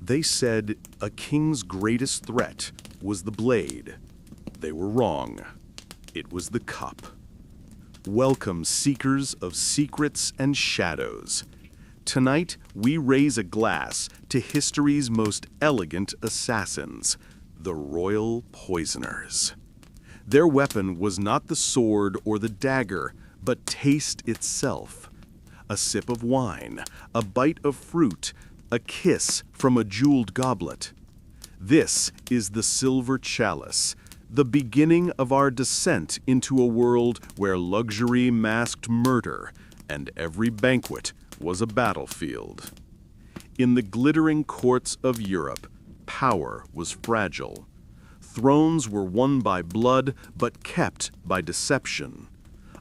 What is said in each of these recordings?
They said a king's greatest threat was the blade. They were wrong. It was the cup. Welcome, seekers of secrets and shadows. Tonight, we raise a glass to history's most elegant assassins, the royal poisoners. Their weapon was not the sword or the dagger, but taste itself. A sip of wine, a bite of fruit, a kiss from a jeweled goblet. This is the silver chalice, the beginning of our descent into a world where luxury masked murder, and every banquet was a battlefield. In the glittering courts of Europe, power was fragile. Thrones were won by blood, but kept by deception.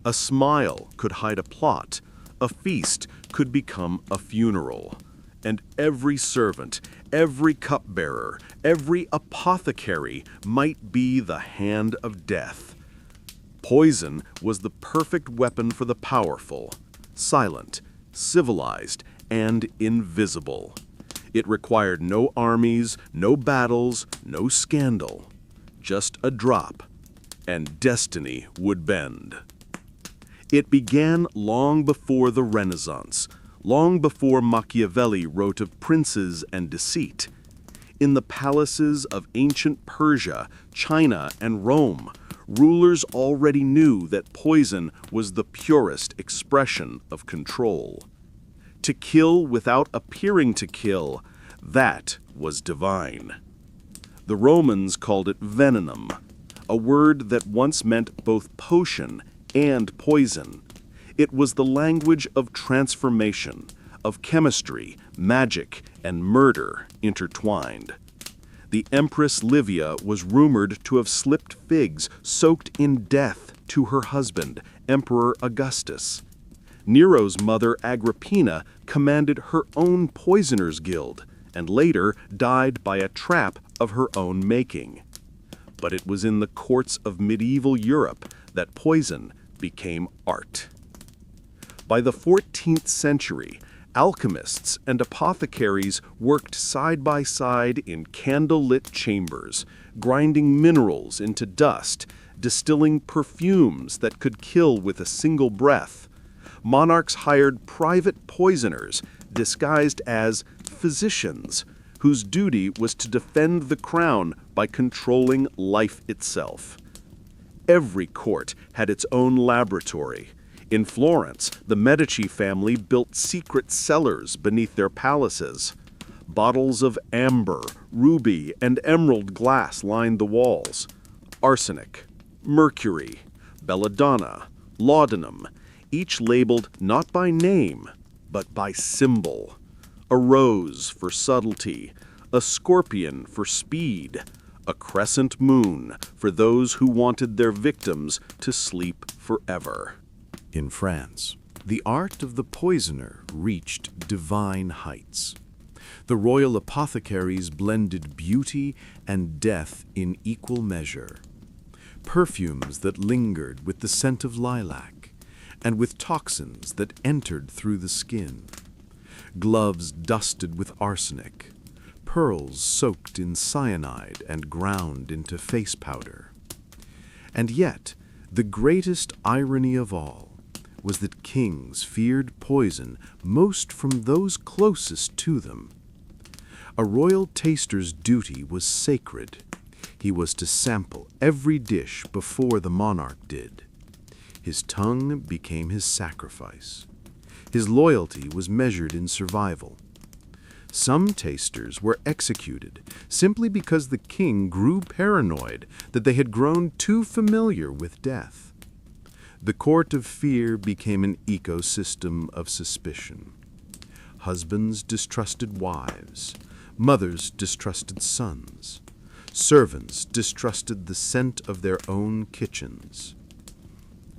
A smile could hide a plot, a feast could become a funeral. And every servant, every cupbearer, every apothecary might be the hand of death. Poison was the perfect weapon for the powerful, silent, civilized, and invisible. It required no armies, no battles, no scandal. Just a drop, and destiny would bend. It began long before the Renaissance, long before Machiavelli wrote of princes and deceit. In the palaces of ancient Persia, China, and Rome, rulers already knew that poison was the purest expression of control. To kill without appearing to kill, that was divine. The Romans called it venenum, a word that once meant both potion and poison. It was the language of transformation, of chemistry, magic, and murder intertwined. The Empress Livia was rumored to have slipped figs soaked in death to her husband, Emperor Augustus. Nero's mother Agrippina commanded her own poisoners' guild, and later died by a trap of her own making. But it was in the courts of medieval Europe that poison became art. By the 14th century, alchemists and apothecaries worked side by side in candle-lit chambers, grinding minerals into dust, distilling perfumes that could kill with a single breath. Monarchs hired private poisoners, disguised as physicians, whose duty was to defend the crown by controlling life itself. Every court had its own laboratory. In Florence, the Medici family built secret cellars beneath their palaces. Bottles of amber, ruby, and emerald glass lined the walls. Arsenic, mercury, belladonna, laudanum, each labeled not by name, but by symbol. A rose for subtlety, a scorpion for speed, a crescent moon for those who wanted their victims to sleep forever. In France, the art of the poisoner reached divine heights. The royal apothecaries blended beauty and death in equal measure. Perfumes that lingered with the scent of lilac, and with toxins that entered through the skin. Gloves dusted with arsenic, pearls soaked in cyanide and ground into face powder. And yet, the greatest irony of all was that kings feared poison most from those closest to them. A royal taster's duty was sacred. He was to sample every dish before the monarch did. His tongue became his sacrifice. His loyalty was measured in survival. Some tasters were executed simply because the king grew paranoid that they had grown too familiar with death. The court of fear became an ecosystem of suspicion. Husbands distrusted wives, mothers distrusted sons, servants distrusted the scent of their own kitchens.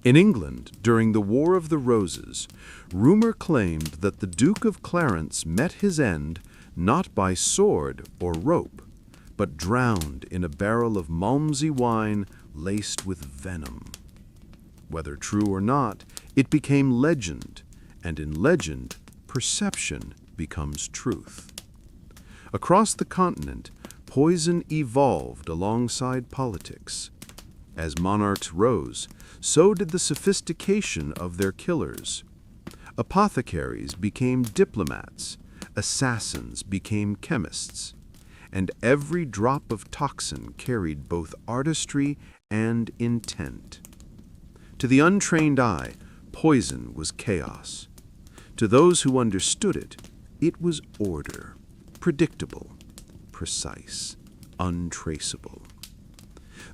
In England, during the War of the Roses, rumor claimed that the Duke of Clarence met his end not by sword or rope, but drowned in a barrel of Malmsey wine laced with venom. Whether true or not, it became legend, and in legend, perception becomes truth. Across the continent, poison evolved alongside politics. As monarchs rose, so did the sophistication of their killers. Apothecaries became diplomats, assassins became chemists, and every drop of toxin carried both artistry and intent. To the untrained eye, poison was chaos. To those who understood it, it was order, predictable, precise, untraceable.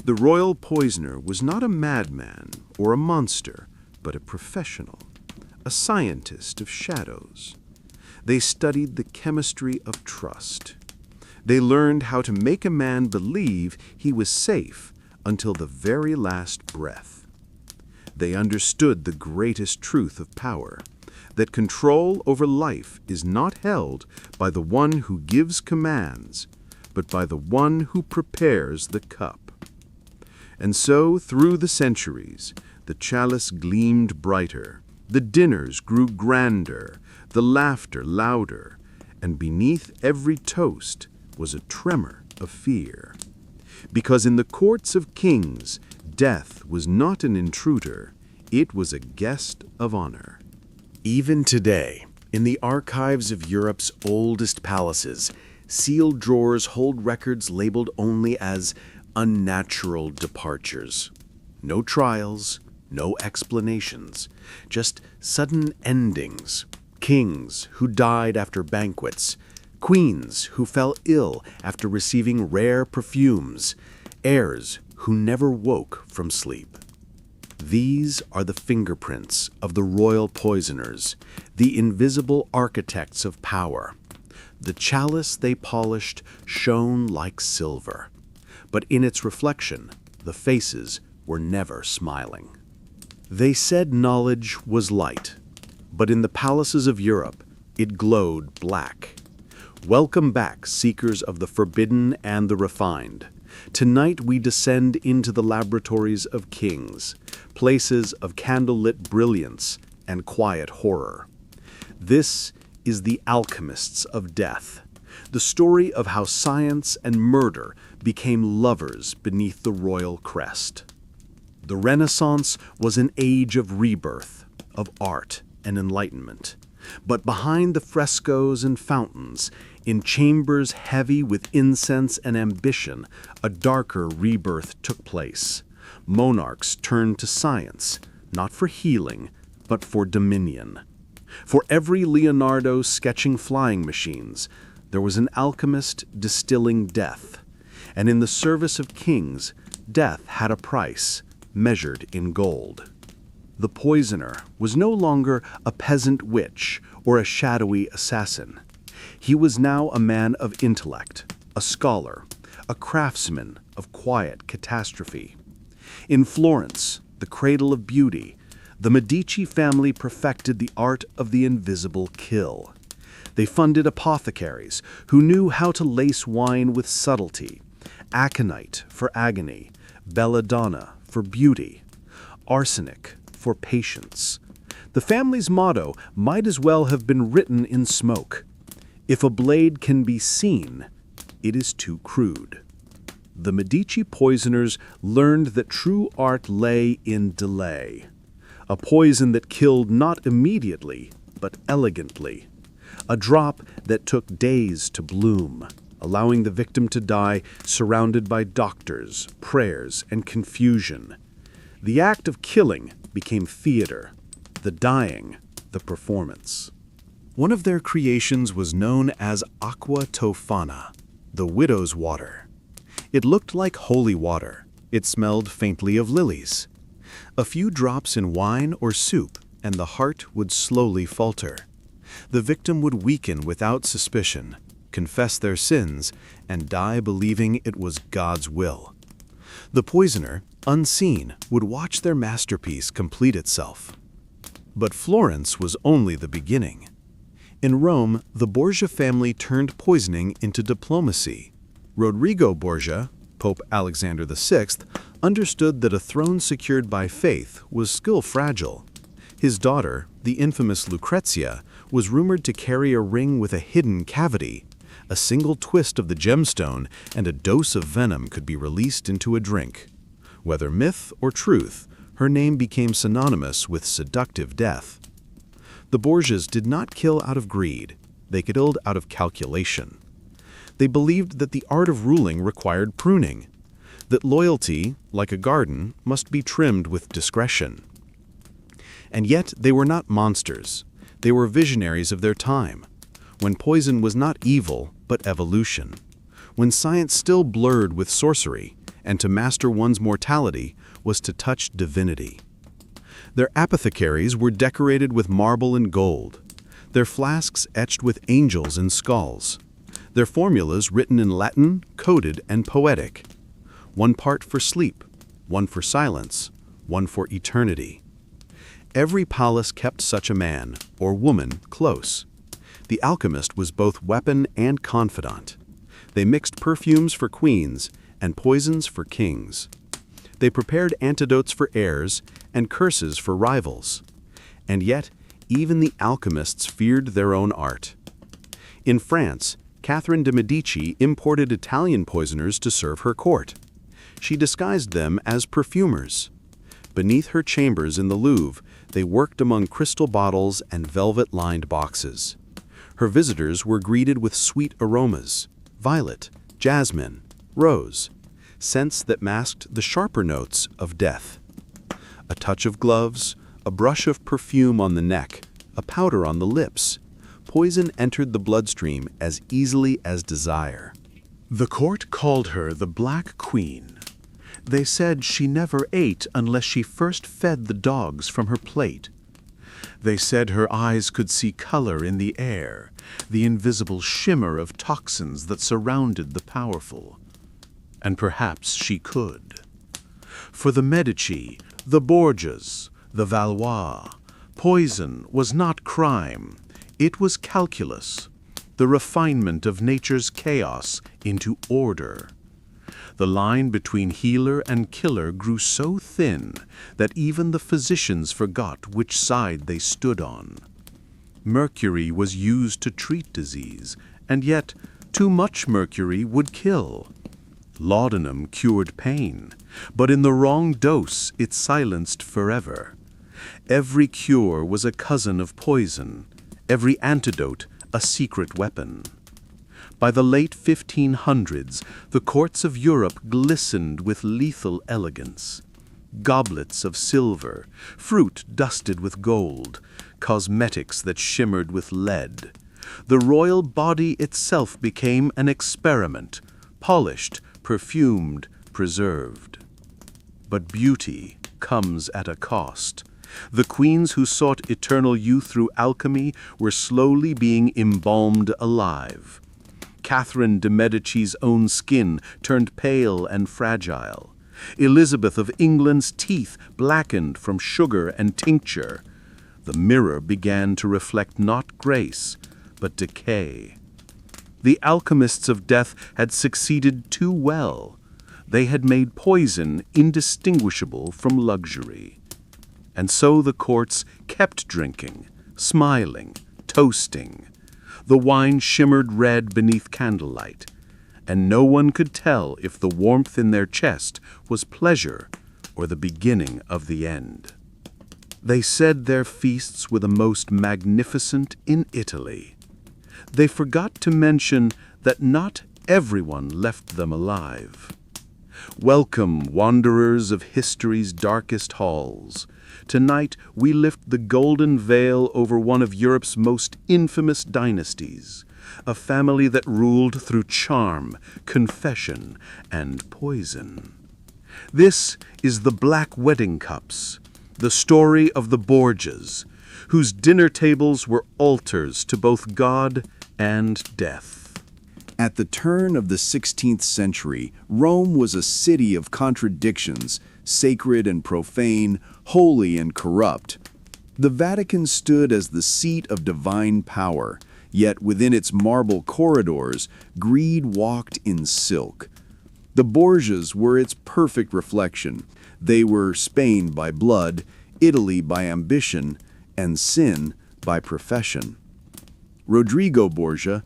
The royal poisoner was not a madman or a monster, but a professional, a scientist of shadows. They studied the chemistry of trust. They learned how to make a man believe he was safe until the very last breath. They understood the greatest truth of power, that control over life is not held by the one who gives commands, but by the one who prepares the cup. And so, through the centuries, the chalice gleamed brighter, the dinners grew grander, the laughter louder, and beneath every toast was a tremor of fear. Because in the courts of kings, death was not an intruder, it was a guest of honor. Even today, in the archives of Europe's oldest palaces, sealed drawers hold records labeled only as unnatural departures. No trials, no explanations, just sudden endings. Kings who died after banquets, queens who fell ill after receiving rare perfumes, heirs who never woke from sleep. These are the fingerprints of the royal poisoners, the invisible architects of power. The chalice they polished shone like silver, but in its reflection, the faces were never smiling. They said knowledge was light, but in the palaces of Europe, it glowed black. Welcome back, seekers of the forbidden and the refined. Tonight we descend into the laboratories of kings, places of candlelit brilliance and quiet horror. This is the alchemists of death, the story of how science and murder became lovers beneath the royal crest. The Renaissance was an age of rebirth, of art and enlightenment. But behind the frescoes and fountains, in chambers heavy with incense and ambition, a darker rebirth took place. Monarchs turned to science, not for healing, but for dominion. For every Leonardo sketching flying machines, there was an alchemist distilling death. And in the service of kings, death had a price, measured in gold. The poisoner was no longer a peasant witch or a shadowy assassin. He was now a man of intellect, a scholar, a craftsman of quiet catastrophe. In Florence, the cradle of beauty, the Medici family perfected the art of the invisible kill. They funded apothecaries who knew how to lace wine with subtlety, aconite for agony, belladonna for beauty, arsenic for patience. The family's motto might as well have been written in smoke. If a blade can be seen, it is too crude. The Medici poisoners learned that true art lay in delay. A poison that killed not immediately, but elegantly. A drop that took days to bloom, allowing the victim to die surrounded by doctors, prayers, and confusion. The act of killing became theater, the dying, the performance. One of their creations was known as aqua tofana, the widow's water. It looked like holy water. It smelled faintly of lilies. A few drops in wine or soup, and the heart would slowly falter. The victim would weaken without suspicion, confess their sins, and die believing it was God's will. The poisoner, unseen, would watch their masterpiece complete itself. But Florence was only the beginning. In Rome, the Borgia family turned poisoning into diplomacy. Rodrigo Borgia, Pope Alexander VI, understood that a throne secured by faith was still fragile. His daughter, the infamous Lucrezia, was rumored to carry a ring with a hidden cavity, A single twist of the gemstone and a dose of venom could be released into a drink. Whether myth or truth, her name became synonymous with seductive death. The Borgias did not kill out of greed, they killed out of calculation. They believed that the art of ruling required pruning, that loyalty, like a garden, must be trimmed with discretion. And yet they were not monsters, they were visionaries of their time, when poison was not evil but evolution, when science still blurred with sorcery, and to master one's mortality was to touch divinity. Their apothecaries were decorated with marble and gold, their flasks etched with angels and skulls, their formulas written in Latin, coded and poetic. One part for sleep, one for silence, one for eternity. Every palace kept such a man, or woman, close. The alchemist was both weapon and confidant. They mixed perfumes for queens and poisons for kings. They prepared antidotes for heirs and curses for rivals. And yet, even the alchemists feared their own art. In France, Catherine de Medici imported Italian poisoners to serve her court. She disguised them as perfumers. Beneath her chambers in the Louvre, they worked among crystal bottles and velvet-lined boxes. Her visitors were greeted with sweet aromas, violet, jasmine, rose, scents that masked the sharper notes of death. A touch of gloves, a brush of perfume on the neck, a powder on the lips. Poison entered the bloodstream as easily as desire. The court called her the Black Queen. They said she never ate unless she first fed the dogs from her plate. They said her eyes could see color in the air, the invisible shimmer of toxins that surrounded the powerful. And perhaps she could. For the Medici, the Borgias, the Valois, poison was not crime, it was calculus, the refinement of nature's chaos into order. The line between healer and killer grew so thin that even the physicians forgot which side they stood on. Mercury was used to treat disease, and yet too much mercury would kill. Laudanum cured pain, but in the wrong dose it silenced forever. Every cure was a cousin of poison, every antidote a secret weapon. By the late 1500s, the courts of Europe glistened with lethal elegance. Goblets of silver, fruit dusted with gold, cosmetics that shimmered with lead. The royal body itself became an experiment, polished, perfumed, preserved. But beauty comes at a cost. The queens who sought eternal youth through alchemy were slowly being embalmed alive. Catherine de Medici's own skin turned pale and fragile. Elizabeth of England's teeth blackened from sugar and tincture. The mirror began to reflect not grace, but decay. The alchemists of death had succeeded too well. They had made poison indistinguishable from luxury. And so the courts kept drinking, smiling, toasting. The wine shimmered red beneath candlelight, and no one could tell if the warmth in their chest was pleasure or the beginning of the end. They said their feasts were the most magnificent in Italy. They forgot to mention that not everyone left them alive. Welcome, wanderers of history's darkest halls. Tonight we lift the golden veil over one of Europe's most infamous dynasties, a family that ruled through charm, confession, and poison. This is the Black Wedding Cups, the story of the Borgias, whose dinner tables were altars to both God and death. At the turn of the 16th century, Rome was a city of contradictions, sacred and profane, holy and corrupt. The Vatican stood as the seat of divine power, yet within its marble corridors, greed walked in silk. The Borgias were its perfect reflection. They were Spain by blood, Italy by ambition, and sin by profession. Rodrigo Borgia,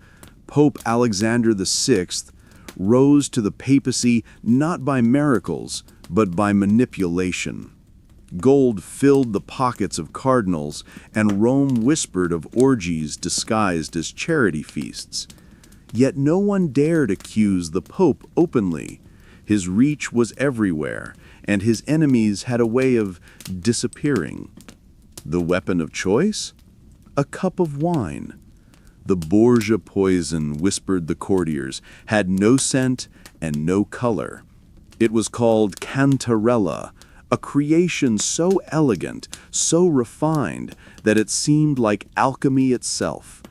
Pope Alexander VI rose to the papacy not by miracles, but by manipulation. Gold filled the pockets of cardinals, and Rome whispered of orgies disguised as charity feasts. Yet no one dared accuse the Pope openly. His reach was everywhere, and his enemies had a way of disappearing. The weapon of choice? A cup of wine. The Borgia poison, whispered the courtiers, had no scent and no color. It was called cantarella, a creation so elegant, so refined, that it seemed like alchemy itself.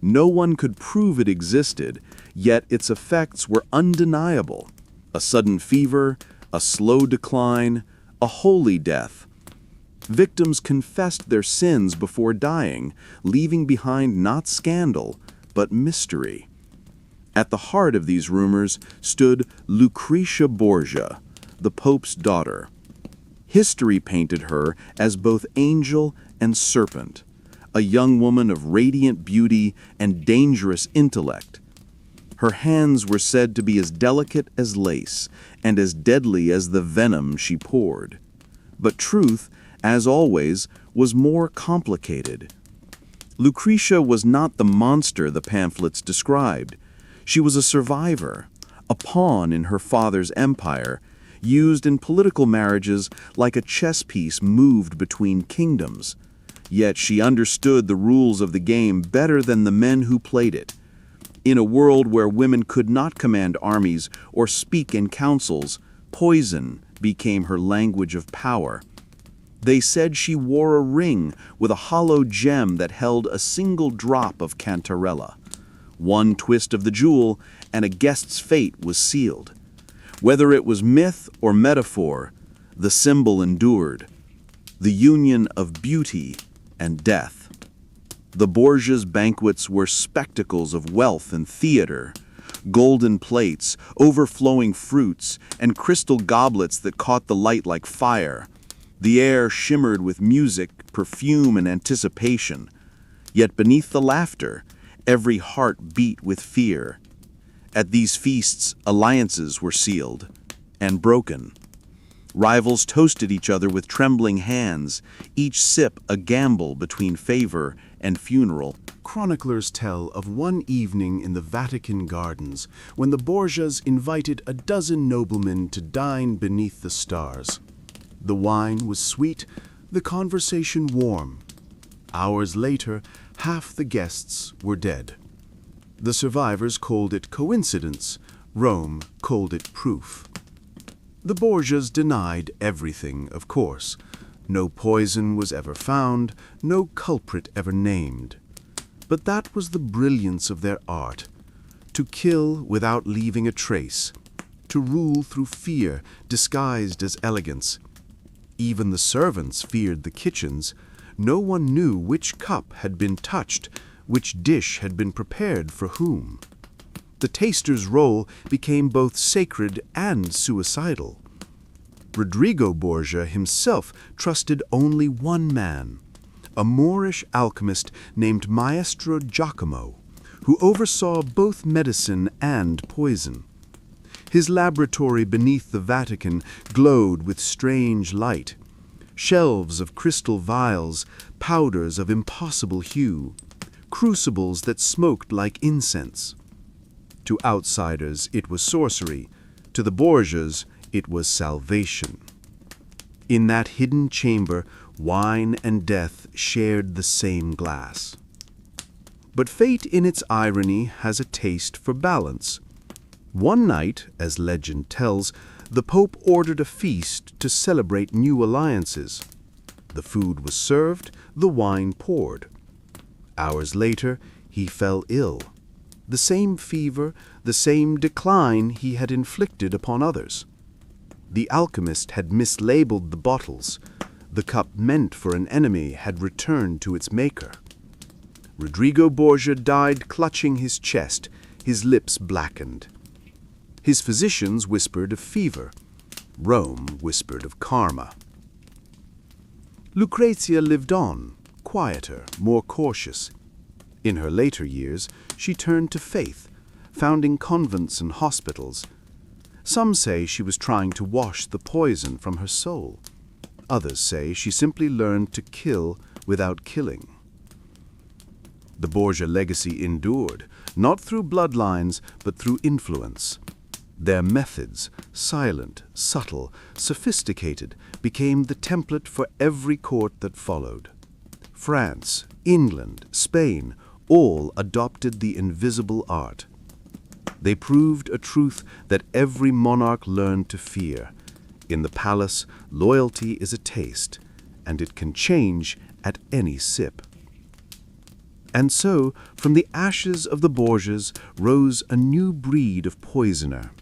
No one could prove it existed, yet its effects were undeniable. A sudden fever, a slow decline, a holy death. Victims confessed their sins before dying, leaving behind not scandal, but mystery. At the heart of these rumors stood Lucretia Borgia, the Pope's daughter. History painted her as both angel and serpent, a young woman of radiant beauty and dangerous intellect. Her hands were said to be as delicate as lace and as deadly as the venom she poured. But truth, as always, was more complicated. Lucretia was not the monster the pamphlets described. She was a survivor, a pawn in her father's empire, used in political marriages like a chess piece moved between kingdoms. Yet she understood the rules of the game better than the men who played it. In a world where women could not command armies or speak in councils, poison became her language of power. They said she wore a ring with a hollow gem that held a single drop of cantarella. One twist of the jewel, and a guest's fate was sealed. Whether it was myth or metaphor, the symbol endured. The union of beauty and death. The Borgias' banquets were spectacles of wealth and theater. Golden plates, overflowing fruits, and crystal goblets that caught the light like fire. The air shimmered with music, perfume, and anticipation. Yet beneath the laughter, every heart beat with fear. At these feasts, alliances were sealed and broken. Rivals toasted each other with trembling hands, each sip a gamble between favor and funeral. Chroniclers tell of one evening in the Vatican gardens when the Borgias invited a dozen noblemen to dine beneath the stars. The wine was sweet, the conversation warm. Hours later, half the guests were dead. The survivors called it coincidence. Rome called it proof. The Borgias denied everything, of course. No poison was ever found, no culprit ever named. But that was the brilliance of their art. To kill without leaving a trace. To rule through fear, disguised as elegance. Even the servants feared the kitchens. No one knew which cup had been touched, which dish had been prepared for whom. The taster's role became both sacred and suicidal. Rodrigo Borgia himself trusted only one man, a Moorish alchemist named Maestro Giacomo, who oversaw both medicine and poison. His laboratory beneath the Vatican glowed with strange light. Shelves of crystal vials, powders of impossible hue, crucibles that smoked like incense. To outsiders, it was sorcery. To the Borgias, it was salvation. In that hidden chamber, wine and death shared the same glass. But fate in its irony has a taste for balance. One night, as legend tells, the Pope ordered a feast to celebrate new alliances. The food was served, the wine poured. Hours later, he fell ill. The same fever, the same decline he had inflicted upon others. The alchemist had mislabeled the bottles. The cup meant for an enemy had returned to its maker. Rodrigo Borgia died clutching his chest, his lips blackened. His physicians whispered of fever. Rome whispered of karma. Lucrezia lived on, quieter, more cautious. In her later years, she turned to faith, founding convents and hospitals. Some say she was trying to wash the poison from her soul. Others say she simply learned to kill without killing. The Borgia legacy endured, not through bloodlines, but through influence. Their methods, silent, subtle, sophisticated, became the template for every court that followed. France, England, Spain, all adopted the invisible art. They proved a truth that every monarch learned to fear. In the palace, loyalty is a taste, and it can change at any sip. And so, from the ashes of the Borgias rose a new breed of poisoner,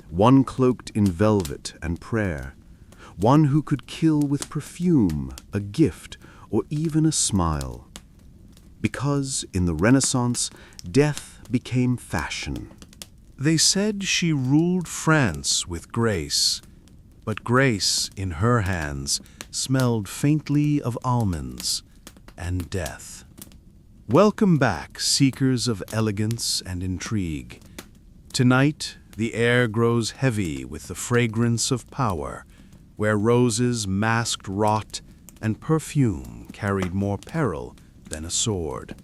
one cloaked in velvet and prayer, one who could kill with perfume, a gift, or even a smile. Because in the Renaissance, death became fashion. They said she ruled France with grace, but grace in her hands smelled faintly of almonds and death. Welcome back, seekers of elegance and intrigue. Tonight, the air grows heavy with the fragrance of power, where roses masked rot and perfume carried more peril than a sword.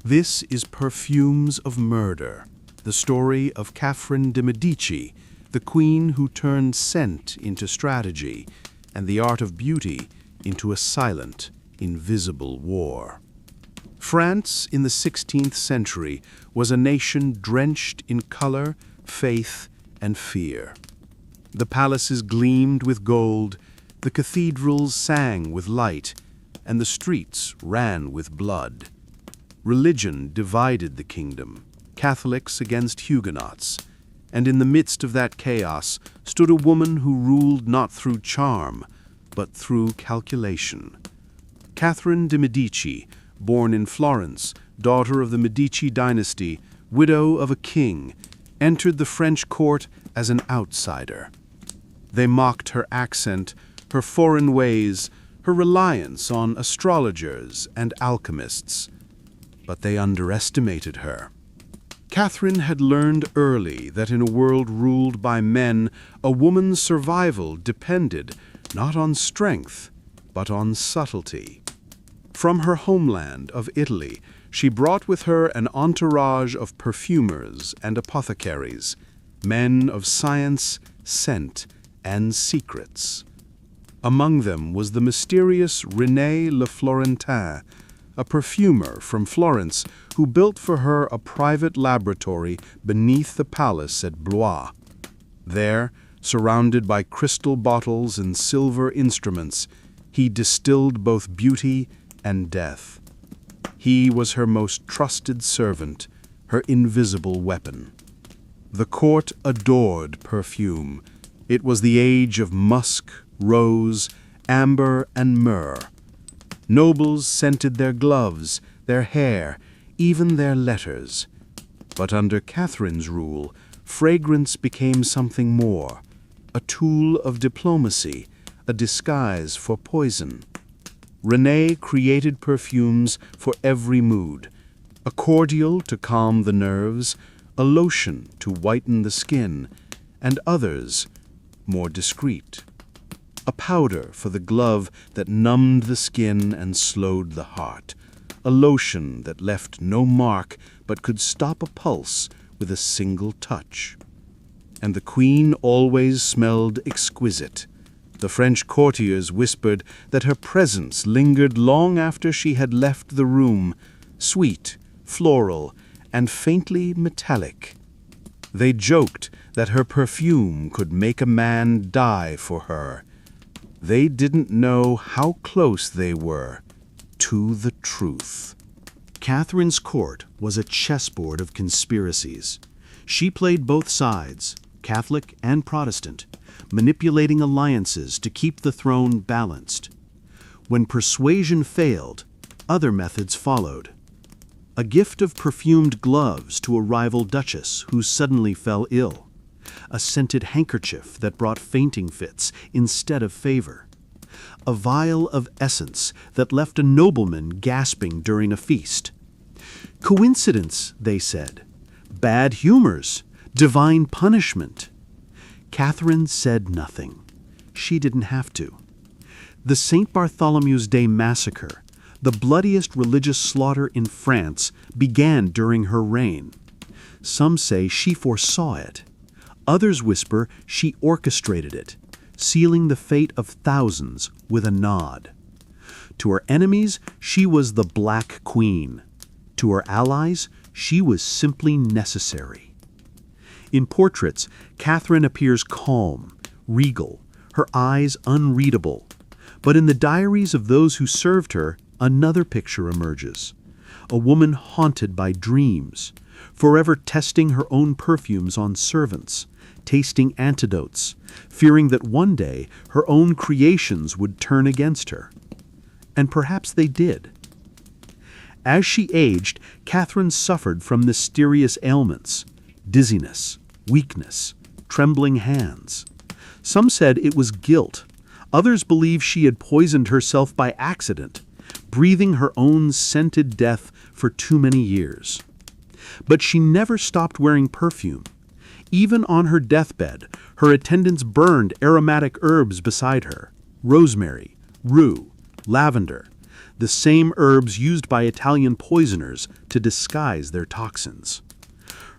This is Perfumes of Murder, the story of Catherine de Medici, the queen who turned scent into strategy and the art of beauty into a silent, invisible war. France in the 16th century was a nation drenched in color, faith, and fear. The palaces gleamed with gold, the cathedrals sang with light, and the streets ran with blood. Religion divided the kingdom, Catholics against Huguenots, and in the midst of that chaos stood a woman who ruled not through charm, but through calculation. Catherine de Medici, born in Florence, daughter of the Medici dynasty, widow of a king, entered the French court as an outsider. They mocked her accent, her foreign ways, her reliance on astrologers and alchemists. But they underestimated her. Catherine had learned early that in a world ruled by men, a woman's survival depended not on strength, but on subtlety. From her homeland of Italy, she brought with her an entourage of perfumers and apothecaries, men of science, scent, and secrets. Among them was the mysterious René Le Florentin, a perfumer from Florence who built for her a private laboratory beneath the palace at Blois. There, surrounded by crystal bottles and silver instruments, he distilled both beauty and death. He was her most trusted servant, her invisible weapon. The court adored perfume. It was the age of musk, rose, amber, and myrrh. Nobles scented their gloves, their hair, even their letters. But under Catherine's rule, fragrance became something more, a tool of diplomacy, a disguise for poison. René created perfumes for every mood, a cordial to calm the nerves, a lotion to whiten the skin, and others more discreet. A powder for the glove that numbed the skin and slowed the heart, a lotion that left no mark but could stop a pulse with a single touch. And the queen always smelled exquisite. The French courtiers whispered that her presence lingered long after she had left the room, sweet, floral, and faintly metallic. They joked that her perfume could make a man die for her. They didn't know how close they were to the truth. Catherine's court was a chessboard of conspiracies. She played both sides, Catholic and Protestant, manipulating alliances to keep the throne balanced. When persuasion failed, other methods followed. A gift of perfumed gloves to a rival duchess who suddenly fell ill. A scented handkerchief that brought fainting fits instead of favor. A vial of essence that left a nobleman gasping during a feast. Coincidence, they said. Bad humors. Divine punishment. Catherine said nothing. She didn't have to. The St. Bartholomew's Day massacre, the bloodiest religious slaughter in France, began during her reign. Some say she foresaw it. Others whisper she orchestrated it, sealing the fate of thousands with a nod. To her enemies, she was the Black Queen. To her allies, she was simply necessary. In portraits, Catherine appears calm, regal, her eyes unreadable. But in the diaries of those who served her, another picture emerges. A woman haunted by dreams, forever testing her own perfumes on servants, tasting antidotes, fearing that one day her own creations would turn against her. And perhaps they did. As she aged, Catherine suffered from mysterious ailments, dizziness, weakness, trembling hands. Some said it was guilt. Others believed she had poisoned herself by accident, breathing her own scented death for too many years. But she never stopped wearing perfume. Even on her deathbed, her attendants burned aromatic herbs beside her: rosemary, rue, lavender, the same herbs used by Italian poisoners to disguise their toxins.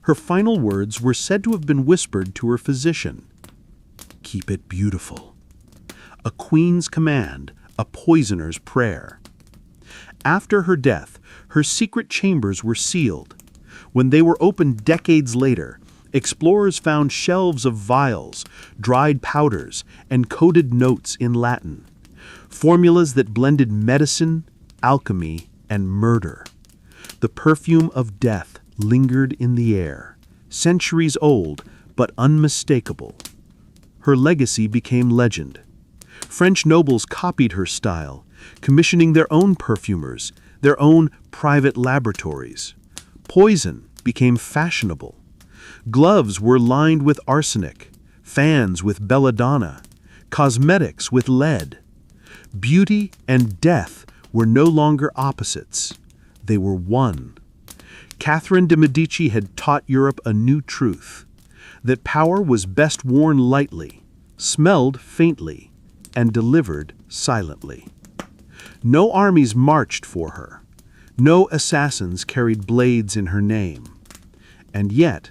Her final words were said to have been whispered to her physician: "Keep it beautiful." A queen's command, a poisoner's prayer. After her death, her secret chambers were sealed. When they were opened decades later, explorers found shelves of vials, dried powders, and coded notes in Latin. Formulas that blended medicine, alchemy, and murder. The perfume of death lingered in the air, centuries old but unmistakable. Her legacy became legend. French nobles copied her style, commissioning their own perfumers, their own private laboratories. Poison became fashionable. Gloves were lined with arsenic, fans with belladonna, cosmetics with lead. Beauty and death were no longer opposites. They were one. Catherine de Medici had taught Europe a new truth, that power was best worn lightly, smelled faintly, and delivered silently. No armies marched for her. No assassins carried blades in her name. And yet,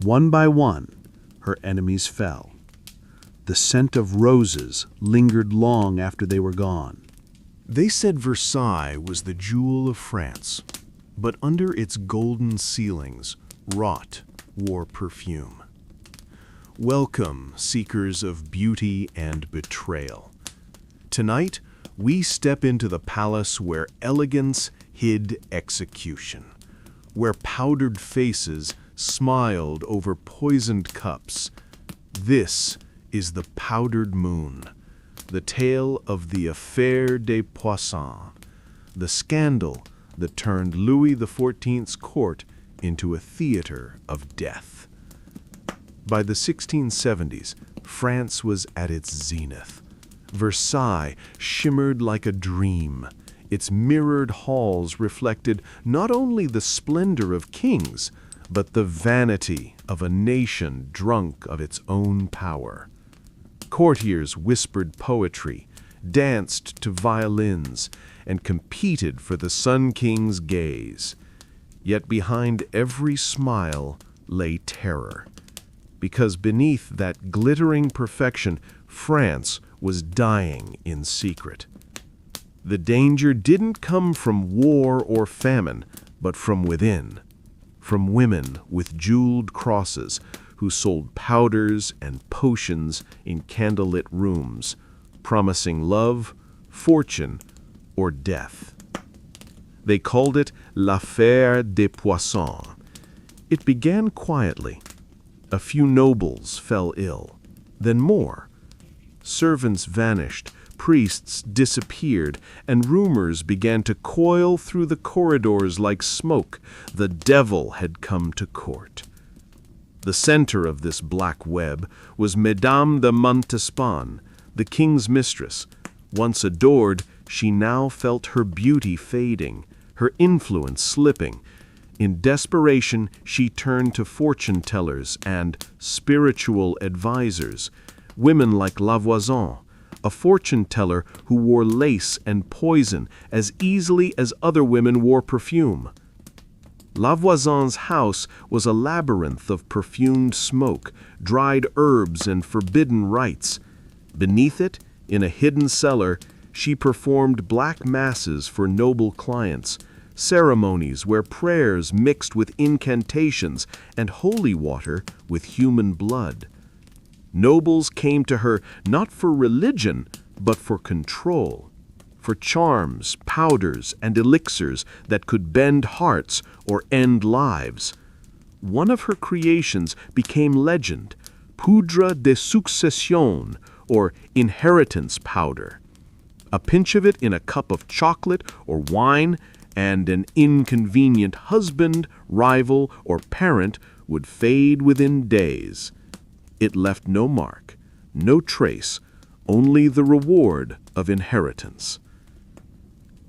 one by one, her enemies fell. The scent of roses lingered long after they were gone. They said Versailles was the jewel of France, but under its golden ceilings rot wore perfume. Welcome, seekers of beauty and betrayal. Tonight, we step into the palace where elegance hid execution, where powdered faces smiled over poisoned cups. This is the Powdered Moon, the tale of the Affaire des Poissons, the scandal that turned Louis XIV's court into a theater of death. By the 1670s, France was at its zenith. Versailles shimmered like a dream. Its mirrored halls reflected not only the splendor of kings, but the vanity of a nation drunk of its own power. Courtiers whispered poetry, danced to violins, and competed for the Sun King's gaze. Yet behind every smile lay terror, because beneath that glittering perfection, France was dying in secret. The danger didn't come from war or famine, but from within, from women with jeweled crosses who sold powders and potions in candlelit rooms, promising love, fortune, or death. They called it l'affaire des poissons. It began quietly. A few nobles fell ill, then more. Servants vanished, priests disappeared, and rumors began to coil through the corridors like smoke. The devil had come to court. The center of this black web was Mesdames de Montespan, the king's mistress. Once adored, she now felt her beauty fading, her influence slipping. In desperation, she turned to fortune tellers and spiritual advisors, women like Lavoisin, a fortune teller who wore lace and poison as easily as other women wore perfume. Lavoisin's house was a labyrinth of perfumed smoke, dried herbs, and forbidden rites. Beneath it, in a hidden cellar, she performed black masses for noble clients, ceremonies where prayers mixed with incantations and holy water with human blood. Nobles came to her not for religion, but for control, for charms, powders, and elixirs that could bend hearts or end lives. One of her creations became legend, poudre de succession, or inheritance powder. A pinch of it in a cup of chocolate or wine, and an inconvenient husband, rival, or parent would fade within days. It left no mark, no trace, only the reward of inheritance.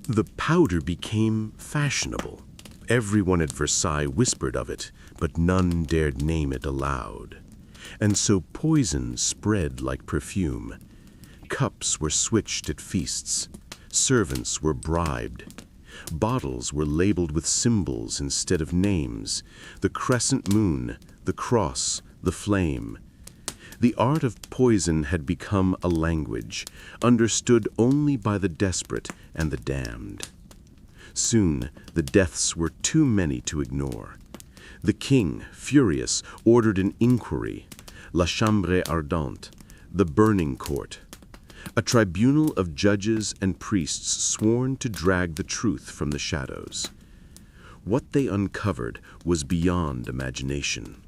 The powder became fashionable. Everyone at Versailles whispered of it, but none dared name it aloud. And so poison spread like perfume. Cups were switched at feasts. Servants were bribed. Bottles were labeled with symbols instead of names: the crescent moon, the cross, the flame. The art of poison had become a language, understood only by the desperate and the damned. Soon, the deaths were too many to ignore. The king, furious, ordered an inquiry, la chambre ardente, the burning court, a tribunal of judges and priests sworn to drag the truth from the shadows. What they uncovered was beyond imagination.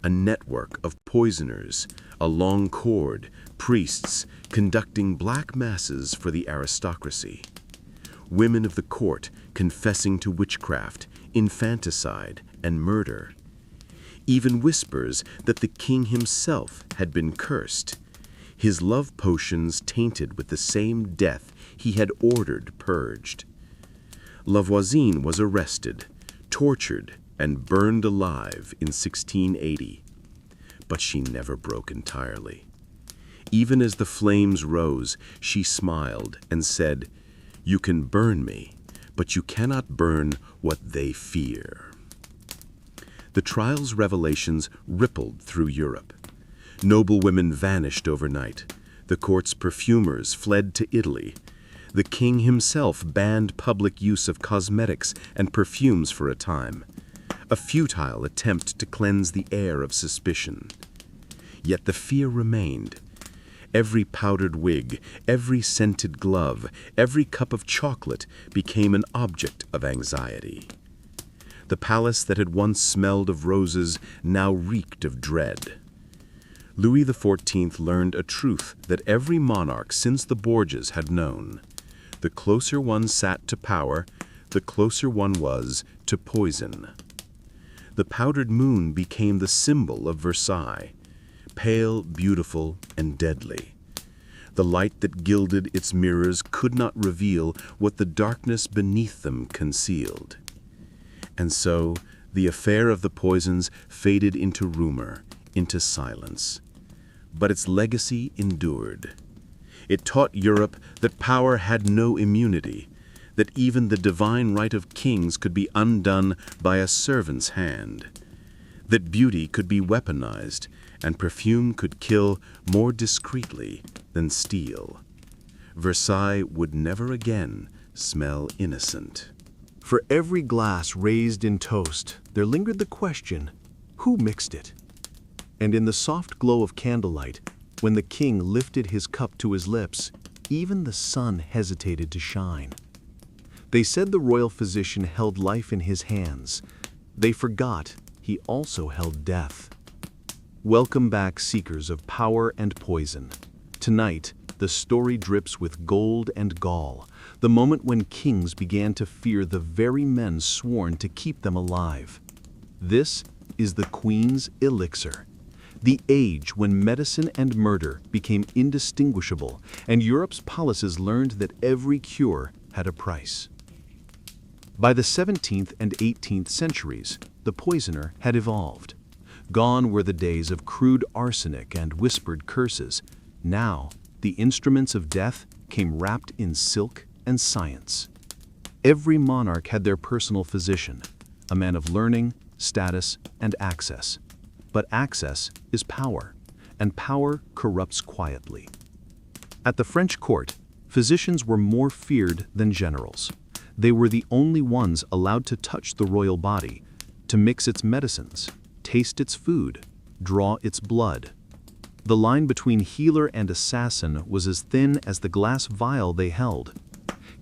A network of poisoners, a long cord, priests conducting black masses for the aristocracy. Women of the court confessing to witchcraft, infanticide, and murder. Even whispers that the king himself had been cursed, his love potions tainted with the same death he had ordered purged. Lavoisin was arrested, tortured, and burned alive in 1680. But she never broke entirely. Even as the flames rose, she smiled and said, "You can burn me, but you cannot burn what they fear." The trial's revelations rippled through Europe. Noblewomen vanished overnight. The court's perfumers fled to Italy. The king himself banned public use of cosmetics and perfumes for a time, a futile attempt to cleanse the air of suspicion. Yet the fear remained. Every powdered wig, every scented glove, every cup of chocolate became an object of anxiety. The palace that had once smelled of roses now reeked of dread. Louis XIV learned a truth that every monarch since the Borgias had known. The closer one sat to power, the closer one was to poison. The powdered moon became the symbol of Versailles, pale, beautiful, and deadly. The light that gilded its mirrors could not reveal what the darkness beneath them concealed. And so, the affair of the poisons faded into rumor, into silence. But its legacy endured. It taught Europe that power had no immunity, that even the divine right of kings could be undone by a servant's hand, that beauty could be weaponized, and perfume could kill more discreetly than steel. Versailles would never again smell innocent. For every glass raised in toast, there lingered the question, who mixed it? And in the soft glow of candlelight, when the king lifted his cup to his lips, even the sun hesitated to shine. They said the royal physician held life in his hands. They forgot he also held death. Welcome back, seekers of power and poison. Tonight, the story drips with gold and gall, the moment when kings began to fear the very men sworn to keep them alive. This is the Queen's elixir, the age when medicine and murder became indistinguishable, and Europe's palaces learned that every cure had a price. By the 17th and 18th centuries, the poisoner had evolved. Gone were the days of crude arsenic and whispered curses. Now, the instruments of death came wrapped in silk and science. Every monarch had their personal physician, a man of learning, status, and access. But access is power, and power corrupts quietly. At the French court, physicians were more feared than generals. They were the only ones allowed to touch the royal body, to mix its medicines, taste its food, draw its blood. The line between healer and assassin was as thin as the glass vial they held.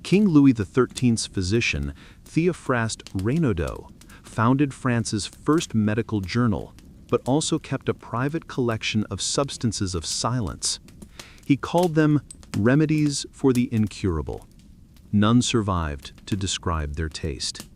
King Louis XIII's physician, Théophraste Renaudot, founded France's first medical journal, but also kept a private collection of substances of silence. He called them remedies for the incurable. None survived to describe their taste.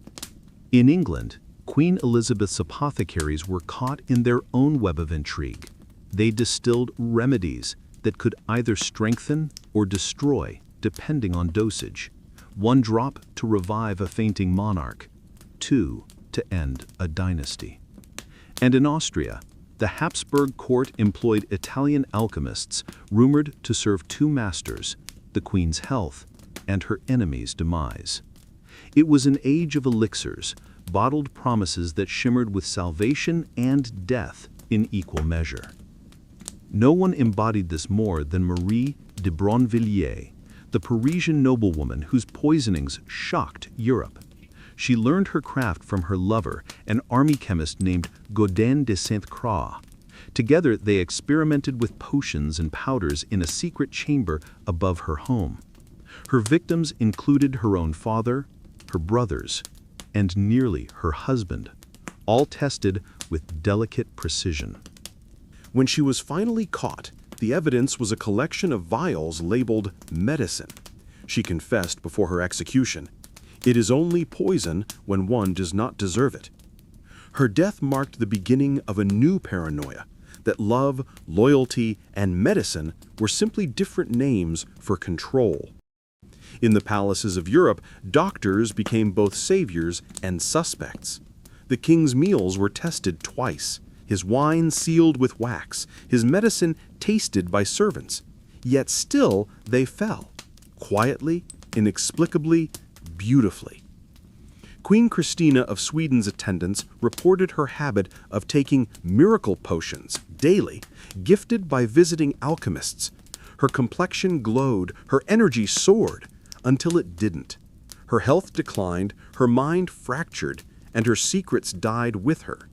In England, Queen Elizabeth's apothecaries were caught in their own web of intrigue. They distilled remedies that could either strengthen or destroy, depending on dosage. 1 drop to revive a fainting monarch, 2 to end a dynasty. And in Austria, the Habsburg court employed Italian alchemists rumored to serve 2 masters, the queen's health and her enemy's demise. It was an age of elixirs, bottled promises that shimmered with salvation and death in equal measure. No one embodied this more than Marie de Bronnevilliers, the Parisian noblewoman whose poisonings shocked Europe. She learned her craft from her lover, an army chemist named Gaudin de Sainte-Croix. Together, they experimented with potions and powders in a secret chamber above her home. Her victims included her own father, her brothers, and nearly her husband, all tested with delicate precision. When she was finally caught, the evidence was a collection of vials labeled medicine. She confessed before her execution, "It is only poison when one does not deserve it." Her death marked the beginning of a new paranoia, that love, loyalty, and medicine were simply different names for control. In the palaces of Europe, doctors became both saviors and suspects. The king's meals were tested twice, his wine sealed with wax, his medicine tasted by servants. Yet still they fell, quietly, inexplicably, beautifully. Queen Christina of Sweden's attendants reported her habit of taking miracle potions daily, gifted by visiting alchemists. Her complexion glowed, her energy soared, until it didn't. Her health declined, her mind fractured, and her secrets died with her.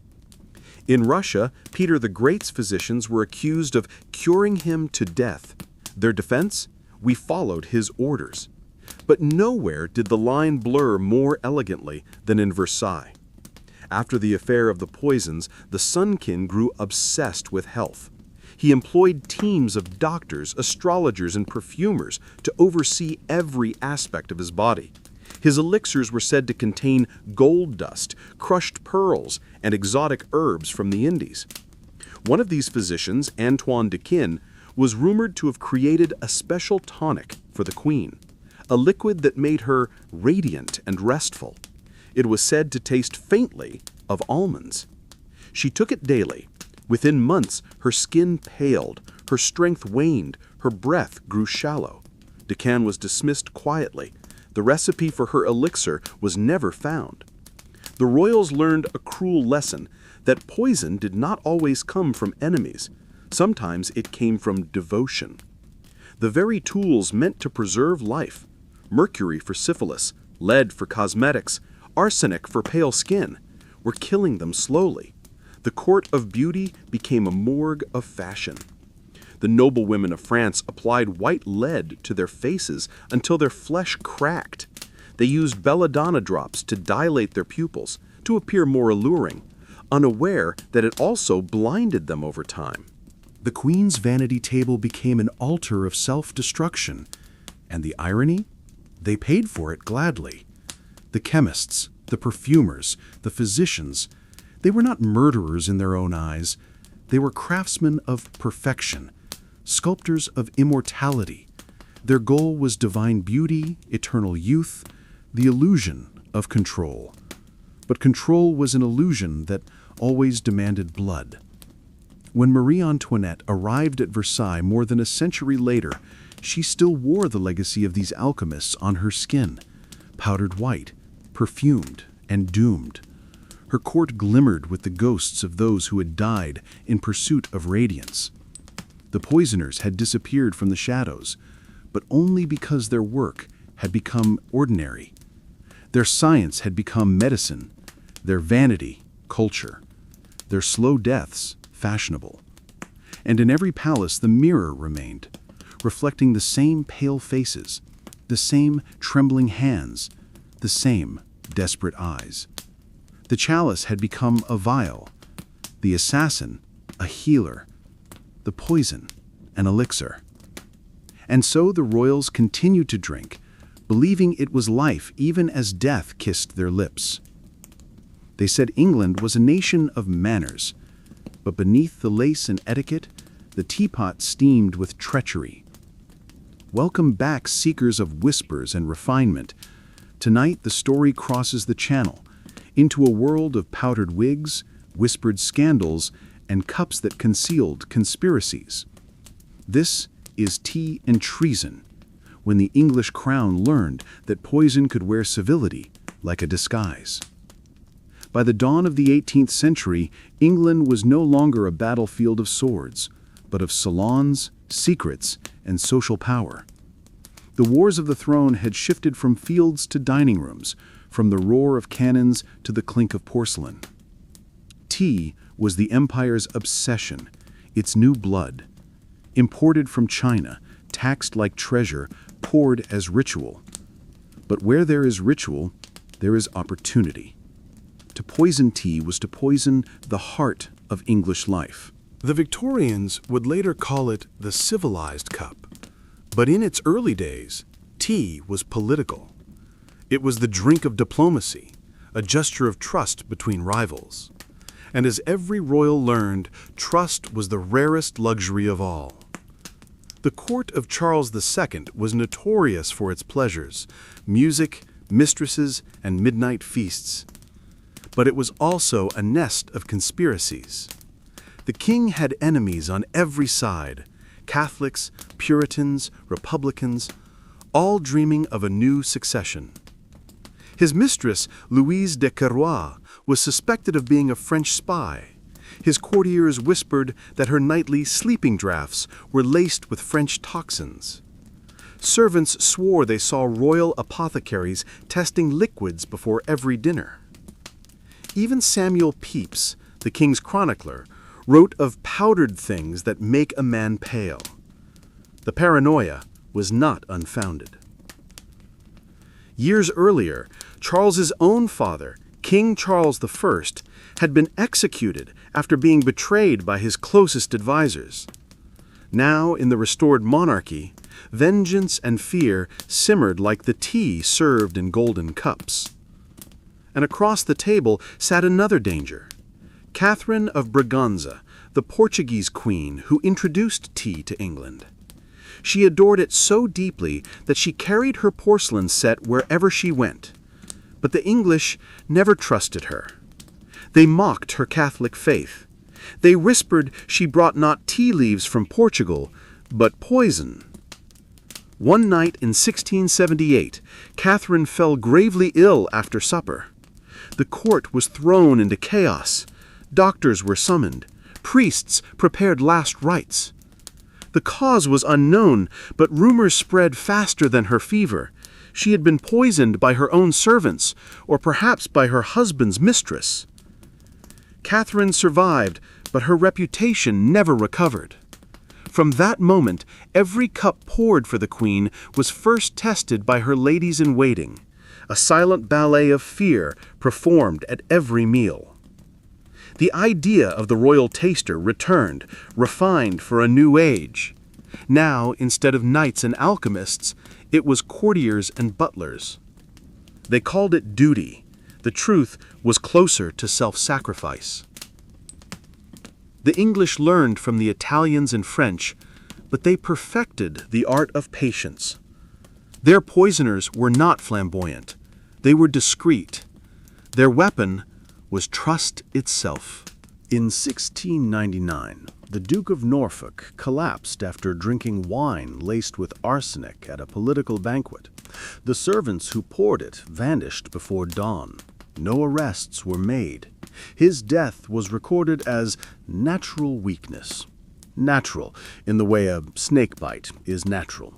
In Russia, Peter the Great's physicians were accused of curing him to death. Their defense? We followed his orders. But nowhere did the line blur more elegantly than in Versailles. After the affair of the poisons, the Sun King grew obsessed with health. He employed teams of doctors, astrologers, and perfumers to oversee every aspect of his body. His elixirs were said to contain gold dust, crushed pearls, and exotic herbs from the Indies. One of these physicians, Antoine Dequin, was rumored to have created a special tonic for the queen, a liquid that made her radiant and restful. It was said to taste faintly of almonds. She took it daily. Within months, her skin paled, her strength waned, her breath grew shallow. Dequin was dismissed quietly. The recipe for her elixir was never found. The royals learned a cruel lesson, that poison did not always come from enemies. Sometimes it came from devotion. The very tools meant to preserve life, mercury for syphilis, lead for cosmetics, arsenic for pale skin, were killing them slowly. The court of beauty became a morgue of fashion. The noblewomen of France applied white lead to their faces until their flesh cracked. They used belladonna drops to dilate their pupils, to appear more alluring, unaware that it also blinded them over time. The queen's vanity table became an altar of self-destruction. And the irony? They paid for it gladly. The chemists, the perfumers, the physicians, they were not murderers in their own eyes. They were craftsmen of perfection, sculptors of immortality. Their goal was divine beauty, eternal youth, the illusion of control. But control was an illusion that always demanded blood. When Marie Antoinette arrived at Versailles more than a century later, she still wore the legacy of these alchemists on her skin, powdered white, perfumed, and doomed. Her court glimmered with the ghosts of those who had died in pursuit of radiance. The poisoners had disappeared from the shadows, but only because their work had become ordinary. Their science had become medicine, their vanity, culture, their slow deaths, fashionable. And in every palace the mirror remained, reflecting the same pale faces, the same trembling hands, the same desperate eyes. The chalice had become a vial, the assassin a healer, the poison an elixir. And so the royals continued to drink, believing it was life even as death kissed their lips. They said England was a nation of manners, but beneath the lace and etiquette, the teapot steamed with treachery. Welcome back, seekers of whispers and refinement. Tonight the story crosses the channel, into a world of powdered wigs, whispered scandals, and cups that concealed conspiracies. This is Tea and Treason, when the English crown learned that poison could wear civility like a disguise. By the dawn of the 18th century, England was no longer a battlefield of swords, but of salons, secrets, and social power. The wars of the throne had shifted from fields to dining rooms, from the roar of cannons to the clink of porcelain. Tea was the empire's obsession, its new blood. Imported from China, taxed like treasure, poured as ritual. But where there is ritual, there is opportunity. To poison tea was to poison the heart of English life. The Victorians would later call it the civilized cup. But in its early days, tea was political. It was the drink of diplomacy, a gesture of trust between rivals. And as every royal learned, trust was the rarest luxury of all. The court of Charles II was notorious for its pleasures, music, mistresses, and midnight feasts. But it was also a nest of conspiracies. The king had enemies on every side, Catholics, Puritans, Republicans, all dreaming of a new succession. His mistress, Louise de Querouaille, was suspected of being a French spy. His courtiers whispered that her nightly sleeping draughts were laced with French toxins. Servants swore they saw royal apothecaries testing liquids before every dinner. Even Samuel Pepys, the king's chronicler, wrote of powdered things that make a man pale. The paranoia was not unfounded. Years earlier, Charles's own father, King Charles I, had been executed after being betrayed by his closest advisors. Now, in the restored monarchy, vengeance and fear simmered like the tea served in golden cups. And across the table sat another danger. Catherine of Braganza, the Portuguese queen who introduced tea to England. She adored it so deeply that she carried her porcelain set wherever she went. But the English never trusted her. They mocked her Catholic faith. They whispered she brought not tea leaves from Portugal, but poison. One night in 1678, Catherine fell gravely ill after supper. The court was thrown into chaos. Doctors were summoned. Priests prepared last rites. The cause was unknown, but rumors spread faster than her fever. She had been poisoned by her own servants, or perhaps by her husband's mistress. Catherine survived, but her reputation never recovered. From that moment, every cup poured for the queen was first tested by her ladies-in-waiting, a silent ballet of fear performed at every meal. The idea of the royal taster returned, refined for a new age. Now, instead of knights and alchemists, it was courtiers and butlers. They called it duty. The truth was closer to self-sacrifice. The English learned from the Italians and French, but they perfected the art of patience. Their poisoners were not flamboyant. They were discreet. Their weapon was trust itself. In 1699, the Duke of Norfolk collapsed after drinking wine laced with arsenic at a political banquet. The servants who poured it vanished before dawn. No arrests were made. His death was recorded as natural weakness. Natural, in the way a snake bite is natural.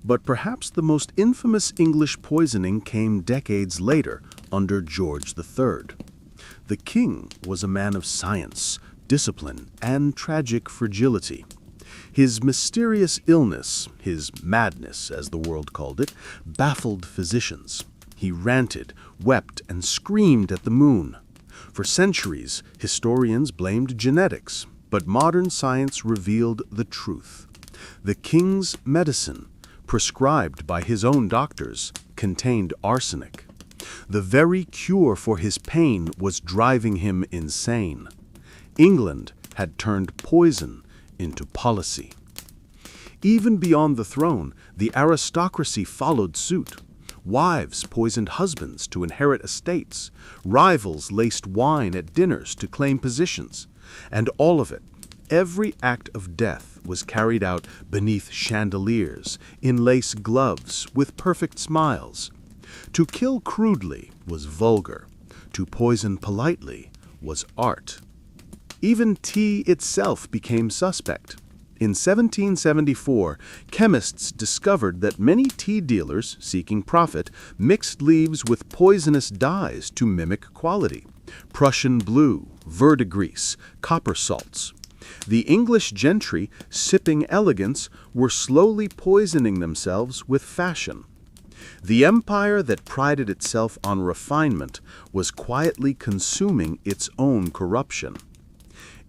But perhaps the most infamous English poisoning came decades later, under George III. The king was a man of science, discipline, and tragic fragility. His mysterious illness, his madness, as the world called it, baffled physicians. He ranted, wept, and screamed at the moon. For centuries, historians blamed genetics, but modern science revealed the truth. The king's medicine, prescribed by his own doctors, contained arsenic. The very cure for his pain was driving him insane. England had turned poison into policy. Even beyond the throne, the aristocracy followed suit. Wives poisoned husbands to inherit estates. Rivals laced wine at dinners to claim positions. And all of it, every act of death, was carried out beneath chandeliers, in lace gloves, with perfect smiles. To kill crudely was vulgar. To poison politely was art. Even tea itself became suspect. In 1774, chemists discovered that many tea dealers, seeking profit, mixed leaves with poisonous dyes to mimic quality. Prussian blue, verdigris, copper salts. The English gentry, sipping elegance, were slowly poisoning themselves with fashion. The empire that prided itself on refinement was quietly consuming its own corruption.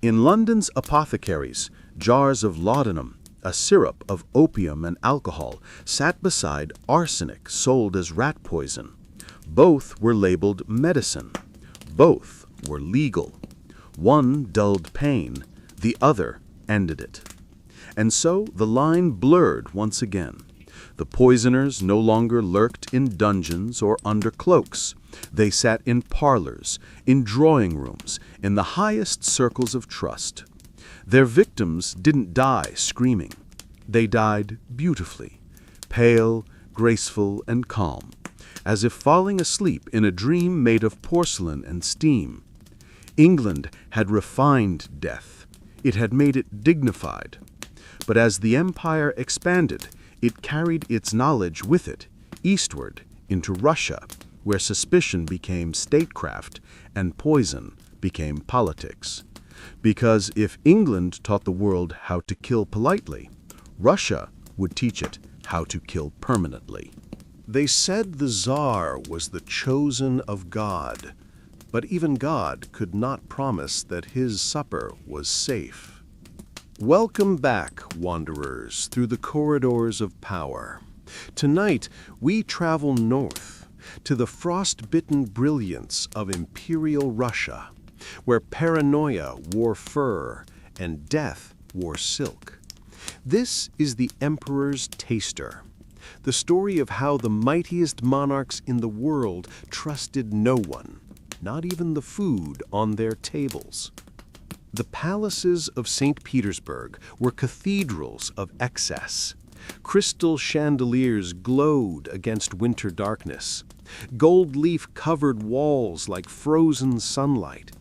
In London's apothecaries, jars of laudanum, a syrup of opium and alcohol, sat beside arsenic sold as rat poison. Both were labeled medicine. Both were legal. One dulled pain, the other ended it. And so the line blurred once again. The poisoners no longer lurked in dungeons or under cloaks. They sat in parlors, in drawing rooms, in the highest circles of trust. Their victims didn't die screaming. They died beautifully, pale, graceful, and calm, as if falling asleep in a dream made of porcelain and steam. England had refined death. It had made it dignified. But as the empire expanded, it carried its knowledge with it, eastward, into Russia, where suspicion became statecraft and poison became politics. Because if England taught the world how to kill politely, Russia would teach it how to kill permanently. They said the Tsar was the chosen of God, but even God could not promise that his supper was safe. Welcome back, wanderers, through the corridors of power. Tonight, we travel north to the frost-bitten brilliance of Imperial Russia, where paranoia wore fur and death wore silk. This is the Emperor's Taster, the story of how the mightiest monarchs in the world trusted no one, not even the food on their tables. The palaces of St. Petersburg were cathedrals of excess. Crystal chandeliers glowed against winter darkness. Gold leaf covered walls like frozen sunlight.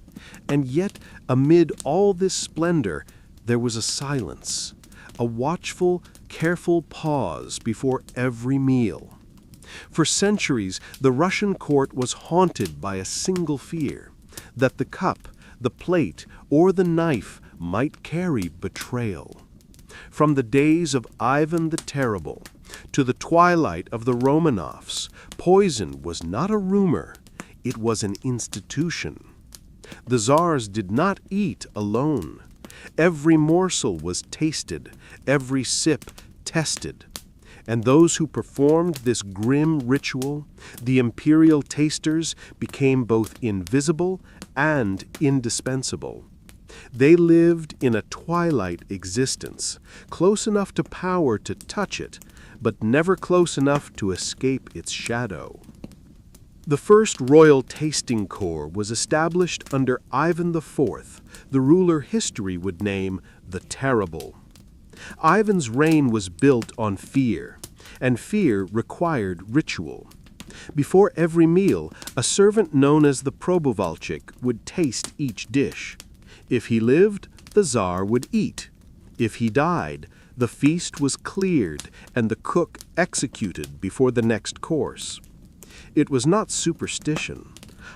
And yet, amid all this splendor, there was a silence, a watchful, careful pause before every meal. For centuries, the Russian court was haunted by a single fear, that the cup, the plate, or the knife might carry betrayal. From the days of Ivan the Terrible to the twilight of the Romanovs, poison was not a rumor, it was an institution. The czars did not eat alone. Every morsel was tasted, every sip tested. And those who performed this grim ritual, the imperial tasters, became both invisible and indispensable. They lived in a twilight existence, close enough to power to touch it, but never close enough to escape its shadow. The first royal tasting corps was established under Ivan IV, the ruler history would name the Terrible. Ivan's reign was built on fear, and fear required ritual. Before every meal, a servant known as the probovalchik would taste each dish. If he lived, the Tsar would eat. If he died, the feast was cleared and the cook executed before the next course. It was not superstition.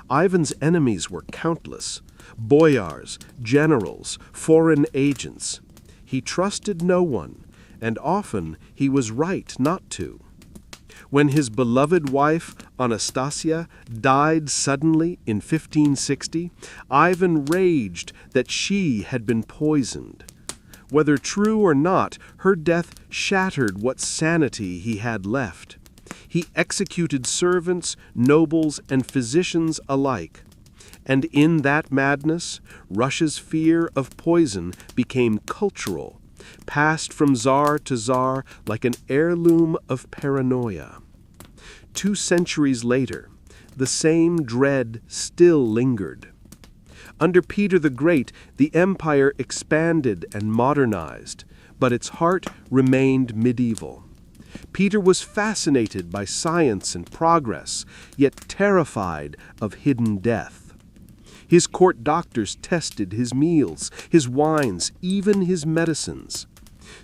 Ivan's enemies were countless: boyars, generals, foreign agents. He trusted no one, and often he was right not to. When his beloved wife, Anastasia, died suddenly in 1560, Ivan raged that she had been poisoned. Whether true or not, her death shattered what sanity he had left. He executed servants, nobles, and physicians alike. And in that madness, Russia's fear of poison became cultural, passed from czar to czar like an heirloom of paranoia. 2 centuries later, the same dread still lingered. Under Peter the Great, the empire expanded and modernized, but its heart remained medieval. Peter was fascinated by science and progress, yet terrified of hidden death. His court doctors tested his meals, his wines, even his medicines.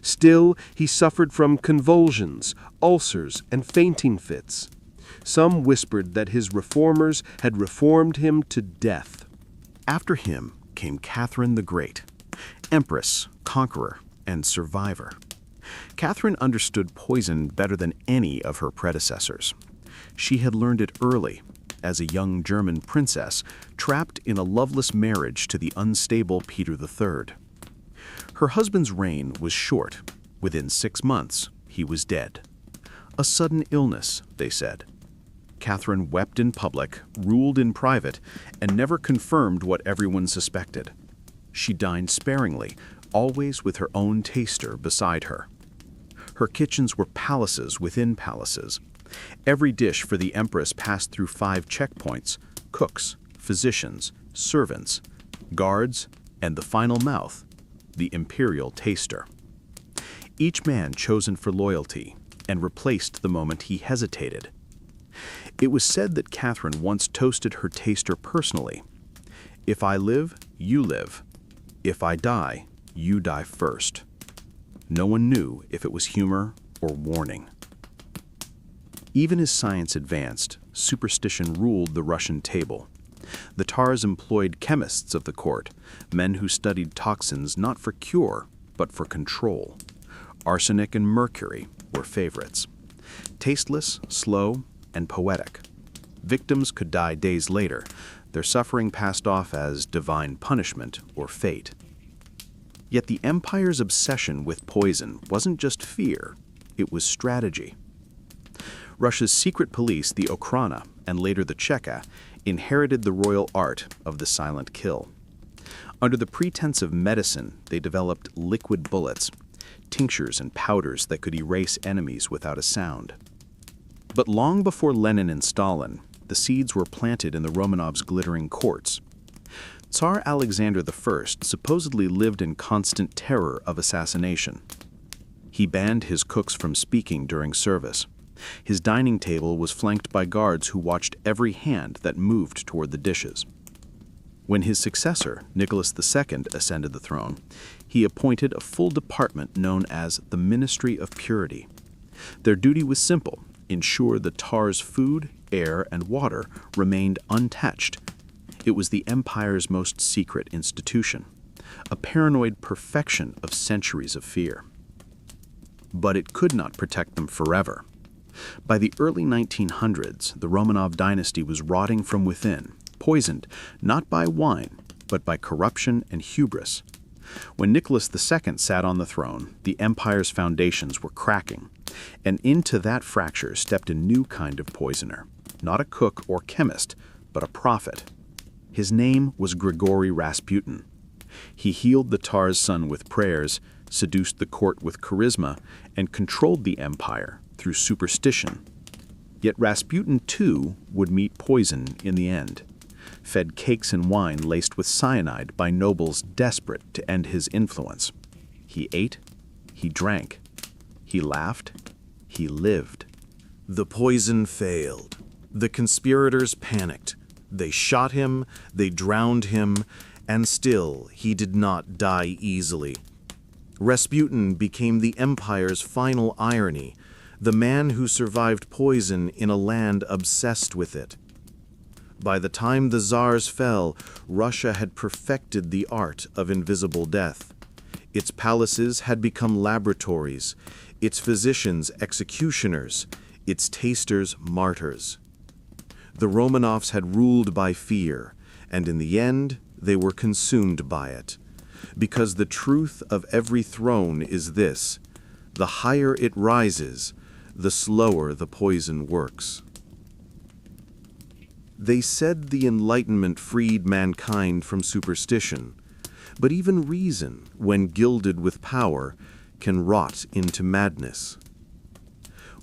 Still, he suffered from convulsions, ulcers, and fainting fits. Some whispered that his reformers had reformed him to death. After him came Catherine the Great, empress, conqueror, and survivor. Catherine understood poison better than any of her predecessors. She had learned it early, as a young German princess trapped in a loveless marriage to the unstable Peter III. Her husband's reign was short. Within 6 months, he was dead. A sudden illness, they said. Catherine wept in public, ruled in private, and never confirmed what everyone suspected. She dined sparingly, always with her own taster beside her. Her kitchens were palaces within palaces. Every dish for the empress passed through 5 checkpoints: cooks, physicians, servants, guards, and the final mouth, the imperial taster. Each man chosen for loyalty and replaced the moment he hesitated. It was said that Catherine once toasted her taster personally: "If I live, you live. If I die, you die first." No one knew if it was humor or warning. Even as science advanced, superstition ruled the Russian table. The Tsars employed chemists of the court, men who studied toxins not for cure, but for control. Arsenic and mercury were favorites. Tasteless, slow, and poetic. Victims could die days later, their suffering passed off as divine punishment or fate. Yet the empire's obsession with poison wasn't just fear, it was strategy. Russia's secret police, the Okhrana, and later the Cheka, inherited the royal art of the silent kill. Under the pretense of medicine, they developed liquid bullets, tinctures and powders that could erase enemies without a sound. But long before Lenin and Stalin, the seeds were planted in the Romanovs' glittering courts. Tsar Alexander I supposedly lived in constant terror of assassination. He banned his cooks from speaking during service. His dining table was flanked by guards who watched every hand that moved toward the dishes. When his successor, Nicholas II, ascended the throne, he appointed a full department known as the Ministry of Purity. Their duty was simple: ensure the Tsar's food, air, and water remained untouched. It was the empire's most secret institution, a paranoid perfection of centuries of fear. But it could not protect them forever. By the early 1900s, the Romanov dynasty was rotting from within, poisoned not by wine, but by corruption and hubris. When Nicholas II sat on the throne, the empire's foundations were cracking, and into that fracture stepped a new kind of poisoner, not a cook or chemist, but a prophet. His name was Grigory Rasputin. He healed the Tsar's son with prayers, seduced the court with charisma, and controlled the empire through superstition. Yet Rasputin, too, would meet poison in the end. Fed cakes and wine laced with cyanide by nobles desperate to end his influence. He ate, he drank, he laughed, he lived. The poison failed. The conspirators panicked. They shot him, they drowned him, and still he did not die easily. Rasputin became the empire's final irony, the man who survived poison in a land obsessed with it. By the time the Tsars fell, Russia had perfected the art of invisible death. Its palaces had become laboratories, its physicians executioners, its tasters martyrs. The Romanovs had ruled by fear, and in the end, they were consumed by it. Because the truth of every throne is this: the higher it rises, the slower the poison works. They said the Enlightenment freed mankind from superstition, but even reason, when gilded with power, can rot into madness.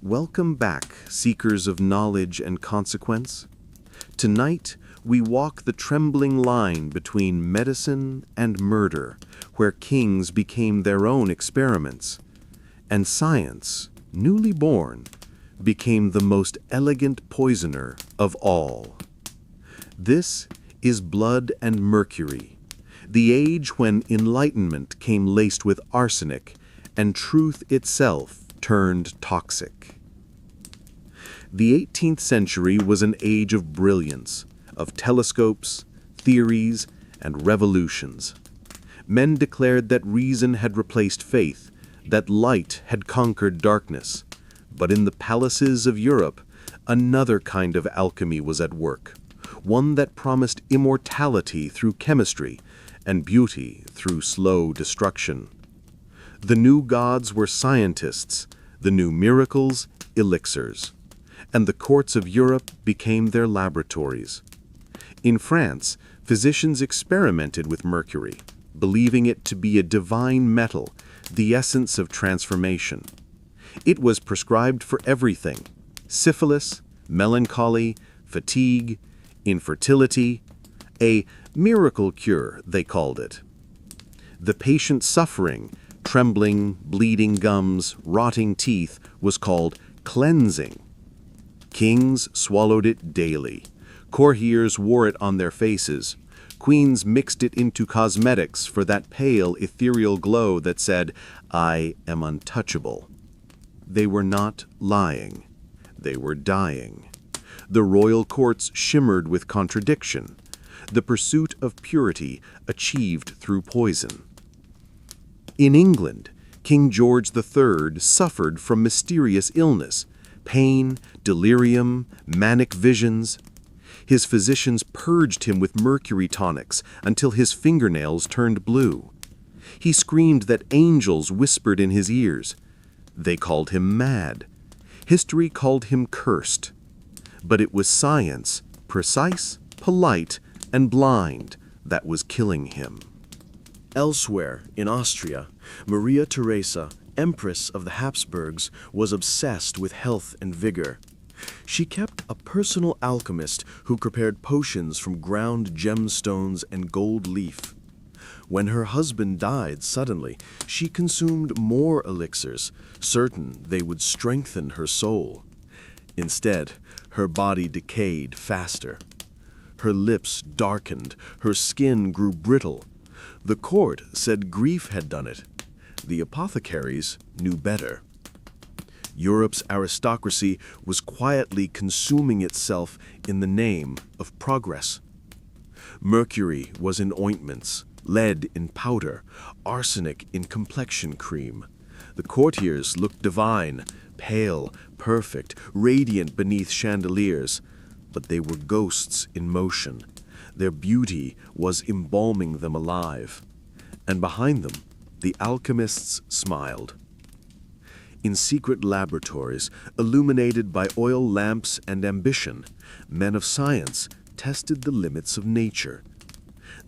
Welcome back, seekers of knowledge and consequence. Tonight, we walk the trembling line between medicine and murder, where kings became their own experiments, and science, newly born, became the most elegant poisoner of all. This is Blood and Mercury, the age when enlightenment came laced with arsenic and truth itself turned toxic. The 18th century was an age of brilliance, of telescopes, theories, and revolutions. Men declared that reason had replaced faith, that light had conquered darkness. But in the palaces of Europe, another kind of alchemy was at work, one that promised immortality through chemistry and beauty through slow destruction. The new gods were scientists, the new miracles, elixirs, and the courts of Europe became their laboratories. In France, physicians experimented with mercury, believing it to be a divine metal, the essence of transformation. It was prescribed for everything: syphilis, melancholy, fatigue, infertility. A miracle cure, they called it. The patient suffering, trembling, bleeding gums, rotting teeth, was called cleansing. Kings swallowed it daily. Courtiers wore it on their faces. Queens mixed it into cosmetics for that pale, ethereal glow that said, "I am untouchable." They were not lying. They were dying. The royal courts shimmered with contradiction, the pursuit of purity achieved through poison. In England, King George III suffered from mysterious illness, pain, delirium, manic visions. His physicians purged him with mercury tonics until his fingernails turned blue. He screamed that angels whispered in his ears. They called him mad. History called him cursed. But it was science, precise, polite, and blind, that was killing him. Elsewhere, in Austria, Maria Theresa, Empress of the Habsburgs, was obsessed with health and vigor. She kept a personal alchemist who prepared potions from ground gemstones and gold leaf. When her husband died suddenly, she consumed more elixirs, certain they would strengthen her soul. Instead, her body decayed faster. Her lips darkened, her skin grew brittle. The court said grief had done it. The apothecaries knew better. Europe's aristocracy was quietly consuming itself in the name of progress. Mercury was in ointments, lead in powder, arsenic in complexion cream. The courtiers looked divine, pale, perfect, radiant beneath chandeliers, but they were ghosts in motion. Their beauty was embalming them alive. And behind them, the alchemists smiled. In secret laboratories, illuminated by oil lamps and ambition, men of science tested the limits of nature.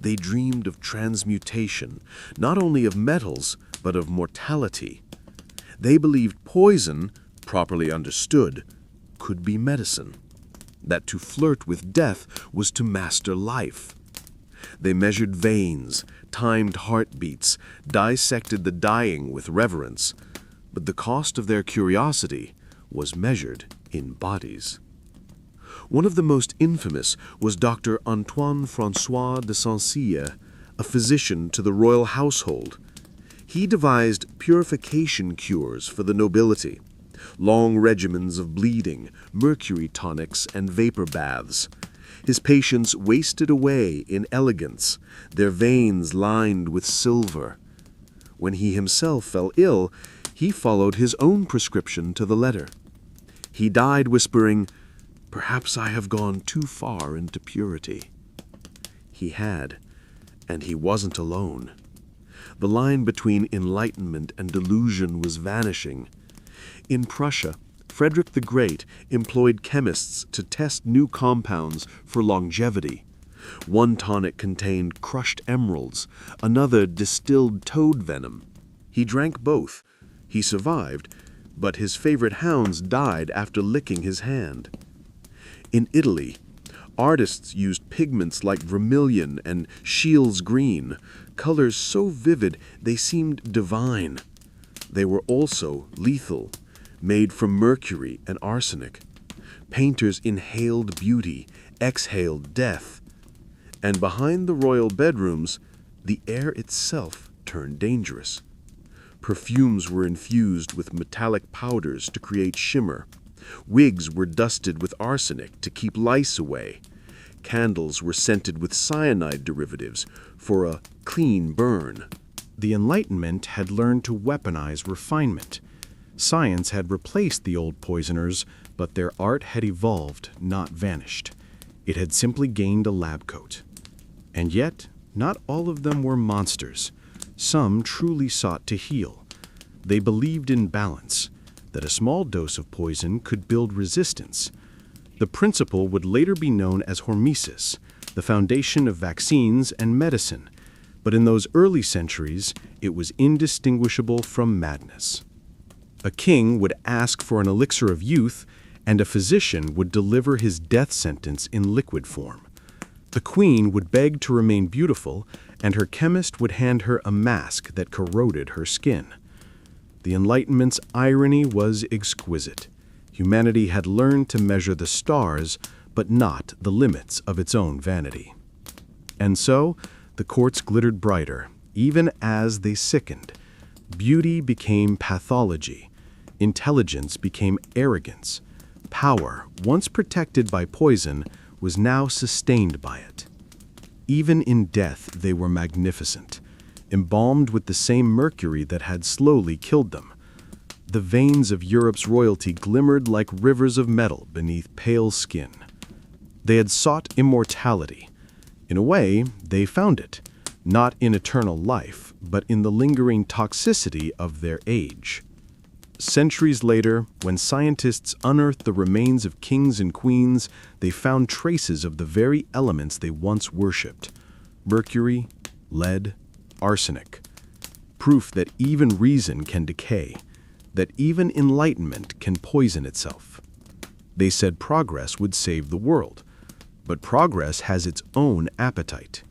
They dreamed of transmutation, not only of metals, but of mortality. They believed poison, properly understood, could could be medicine, that to flirt with death was to master life. They measured veins, timed heartbeats, dissected the dying with reverence, but the cost of their curiosity was measured in bodies. One of the most infamous was Dr. Antoine François de Saint-Cyr, a physician to the royal household. He devised purification cures for the nobility, long regimens of bleeding, mercury tonics, and vapor baths. His patients wasted away in elegance, their veins lined with silver. When he himself fell ill, he followed his own prescription to the letter. He died whispering, "Perhaps I have gone too far into purity." He had, and he wasn't alone. The line between enlightenment and delusion was vanishing. In Prussia, Frederick the Great employed chemists to test new compounds for longevity. One tonic contained crushed emeralds, another distilled toad venom. He drank both. He survived, but his favorite hounds died after licking his hand. In Italy, artists used pigments like vermilion and Scheele's green, colors so vivid they seemed divine. They were also lethal, made from mercury and arsenic. Painters inhaled beauty, exhaled death. And behind the royal bedrooms, the air itself turned dangerous. Perfumes were infused with metallic powders to create shimmer. Wigs were dusted with arsenic to keep lice away. Candles were scented with cyanide derivatives for a clean burn. The Enlightenment had learned to weaponize refinement. Science had replaced the old poisoners, but their art had evolved, not vanished. It had simply gained a lab coat. And yet, not all of them were monsters. Some truly sought to heal. They believed in balance, that a small dose of poison could build resistance. The principle would later be known as hormesis, the foundation of vaccines and medicine, but in those early centuries, it was indistinguishable from madness. A king would ask for an elixir of youth, and a physician would deliver his death sentence in liquid form. The queen would beg to remain beautiful, and her chemist would hand her a mask that corroded her skin. The Enlightenment's irony was exquisite. Humanity had learned to measure the stars, but not the limits of its own vanity. And so, the courts glittered brighter, even as they sickened. Beauty became pathology. Intelligence became arrogance. Power, once protected by poison, was now sustained by it. Even in death, they were magnificent, embalmed with the same mercury that had slowly killed them. The veins of Europe's royalty glimmered like rivers of metal beneath pale skin. They had sought immortality. In a way, they found it, not in eternal life, but in the lingering toxicity of their age. Centuries later, when scientists unearthed the remains of kings and queens, they found traces of the very elements they once worshipped: mercury, lead, arsenic. Proof that even reason can decay, that even enlightenment can poison itself. They said progress would save the world, but progress has its own appetite.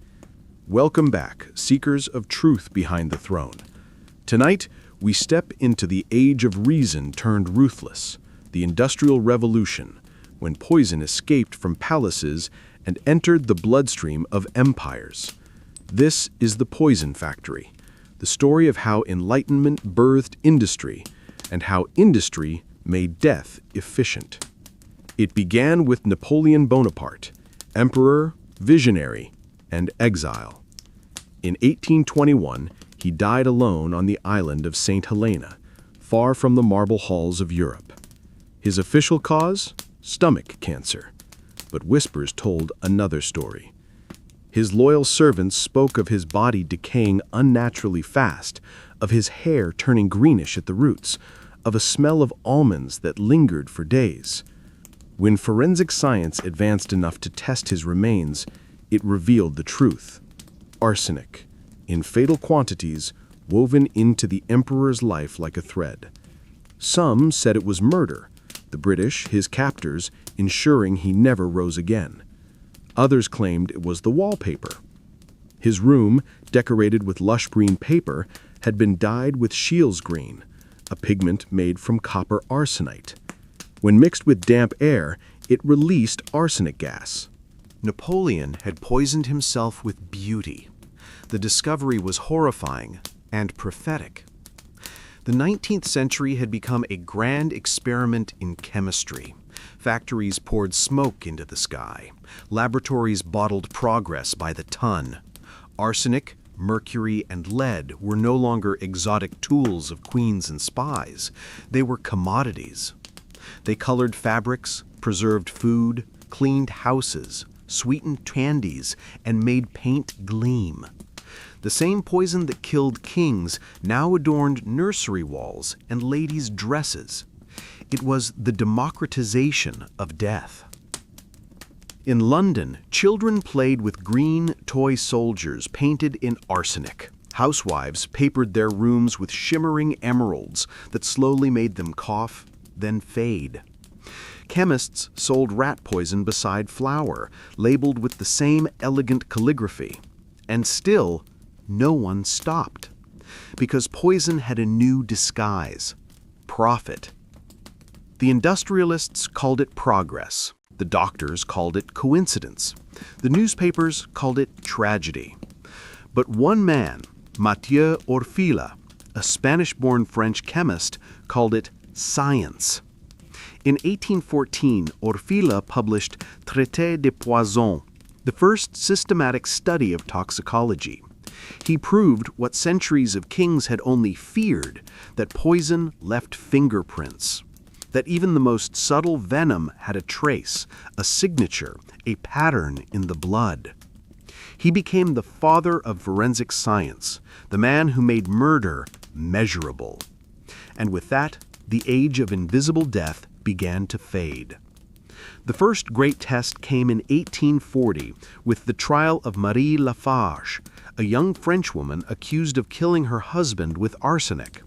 Welcome back, seekers of truth behind the throne. Tonight, we step into the age of reason turned ruthless, the Industrial Revolution, when poison escaped from palaces and entered the bloodstream of empires. This is the Poison Factory, the story of how Enlightenment birthed industry and how industry made death efficient. It began with Napoleon Bonaparte, emperor, visionary, and exile. In 1821, he died alone on the island of St. Helena, far from the marble halls of Europe. His official cause? Stomach cancer. But whispers told another story. His loyal servants spoke of his body decaying unnaturally fast, of his hair turning greenish at the roots, of a smell of almonds that lingered for days. When forensic science advanced enough to test his remains, it revealed the truth. Arsenic, in fatal quantities, woven into the emperor's life like a thread. Some said it was murder, the British, his captors, ensuring he never rose again. Others claimed it was the wallpaper. His room, decorated with lush green paper, had been dyed with Scheele's green, a pigment made from copper arsenite. When mixed with damp air, it released arsenic gas. Napoleon had poisoned himself with beauty. The discovery was horrifying and prophetic. The 19th century had become a grand experiment in chemistry. Factories poured smoke into the sky. Laboratories bottled progress by the ton. Arsenic, mercury, and lead were no longer exotic tools of queens and spies. They were commodities. They colored fabrics, preserved food, cleaned houses, sweetened candies, and made paint gleam. The same poison that killed kings now adorned nursery walls and ladies' dresses. It was the democratization of death. In London, children played with green toy soldiers painted in arsenic. Housewives papered their rooms with shimmering emeralds that slowly made them cough, then fade. Chemists sold rat poison beside flour, labeled with the same elegant calligraphy. And still, no one stopped. Because poison had a new disguise: profit. The industrialists called it progress. The doctors called it coincidence. The newspapers called it tragedy. But one man, Mathieu Orfila, a Spanish-born French chemist, called it science. In 1814, Orfila published Traité des Poisons, the first systematic study of toxicology. He proved what centuries of kings had only feared, that poison left fingerprints, that even the most subtle venom had a trace, a signature, a pattern in the blood. He became the father of forensic science, the man who made murder measurable. And with that, the age of invisible death began to fade. The first great test came in 1840 with the trial of Marie Lafarge, a young Frenchwoman accused of killing her husband with arsenic.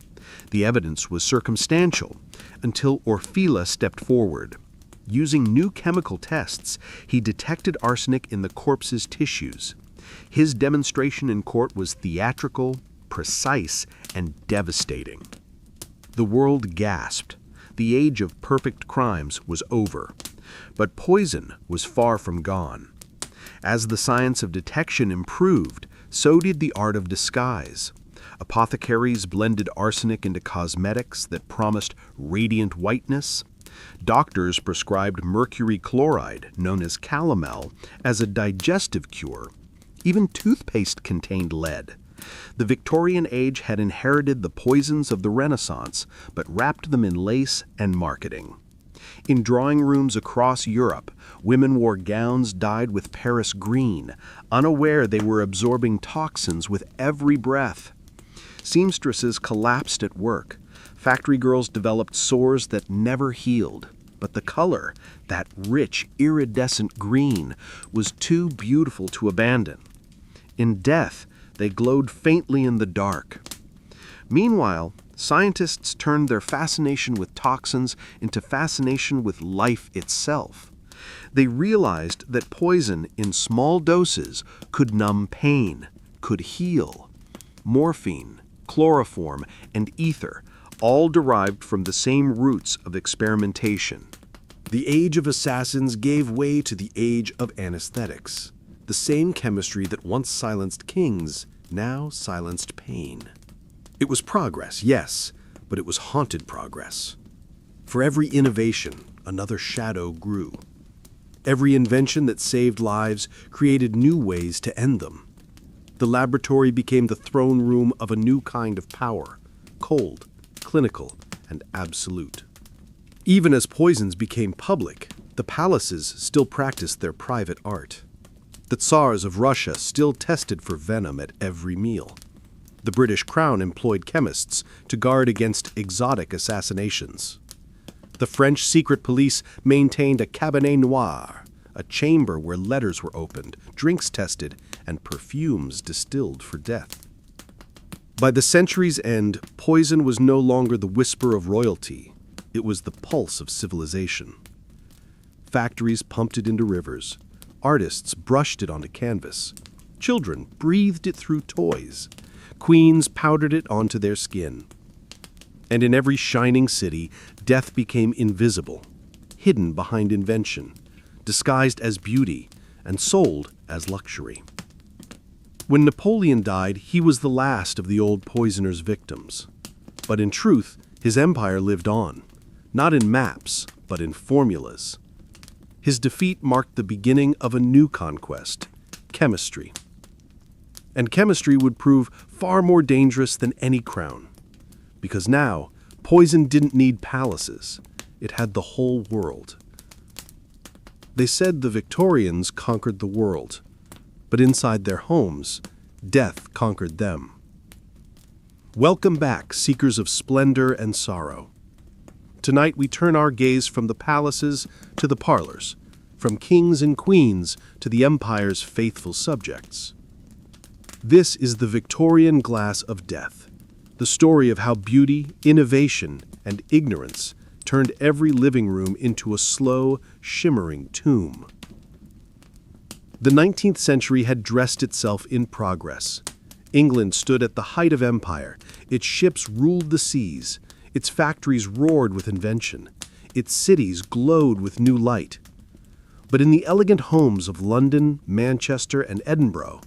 The evidence was circumstantial until Orfila stepped forward. Using new chemical tests, he detected arsenic in the corpse's tissues. His demonstration in court was theatrical, precise, and devastating. The world gasped. The age of perfect crimes was over. But poison was far from gone. As the science of detection improved, so did the art of disguise. Apothecaries blended arsenic into cosmetics that promised radiant whiteness. Doctors prescribed mercury chloride, known as calomel, as a digestive cure. Even toothpaste contained lead. The Victorian age had inherited the poisons of the Renaissance, but wrapped them in lace and marketing. In drawing rooms across Europe, women wore gowns dyed with Paris green, unaware they were absorbing toxins with every breath. Seamstresses collapsed at work. Factory girls developed sores that never healed. But the color, that rich, iridescent green, was too beautiful to abandon. In death, they glowed faintly in the dark. Meanwhile, scientists turned their fascination with toxins into fascination with life itself. They realized that poison in small doses could numb pain, could heal. Morphine, chloroform, and ether, all derived from the same roots of experimentation. The age of assassins gave way to the age of anesthetics. The same chemistry that once silenced kings now silenced pain. It was progress, yes, but it was haunted progress. For every innovation, another shadow grew. Every invention that saved lives created new ways to end them. The laboratory became the throne room of a new kind of power, cold, clinical, and absolute. Even as poisons became public, the palaces still practiced their private art. The Tsars of Russia still tested for venom at every meal. The British Crown employed chemists to guard against exotic assassinations. The French secret police maintained a cabinet noir, a chamber where letters were opened, drinks tested, and perfumes distilled for death. By the century's end, poison was no longer the whisper of royalty. It was the pulse of civilization. Factories pumped it into rivers. Artists brushed it onto canvas. Children breathed it through toys. Queens powdered it onto their skin. And in every shining city, death became invisible, hidden behind invention, disguised as beauty, and sold as luxury. When Napoleon died, he was the last of the old poisoner's victims. But in truth, his empire lived on, not in maps, but in formulas. His defeat marked the beginning of a new conquest, chemistry. And chemistry would prove far more dangerous than any crown. Because now, poison didn't need palaces. It had the whole world. They said the Victorians conquered the world, but inside their homes, death conquered them. Welcome back, seekers of splendor and sorrow. Tonight we turn our gaze from the palaces to the parlors, from kings and queens to the empire's faithful subjects. This is the Victorian glass of death, the story of how beauty, innovation, and ignorance turned every living room into a slow, shimmering tomb. The 19th century had dressed itself in progress. England stood at the height of empire. Its ships ruled the seas. Its factories roared with invention. Its cities glowed with new light. But in the elegant homes of London, Manchester, and Edinburgh,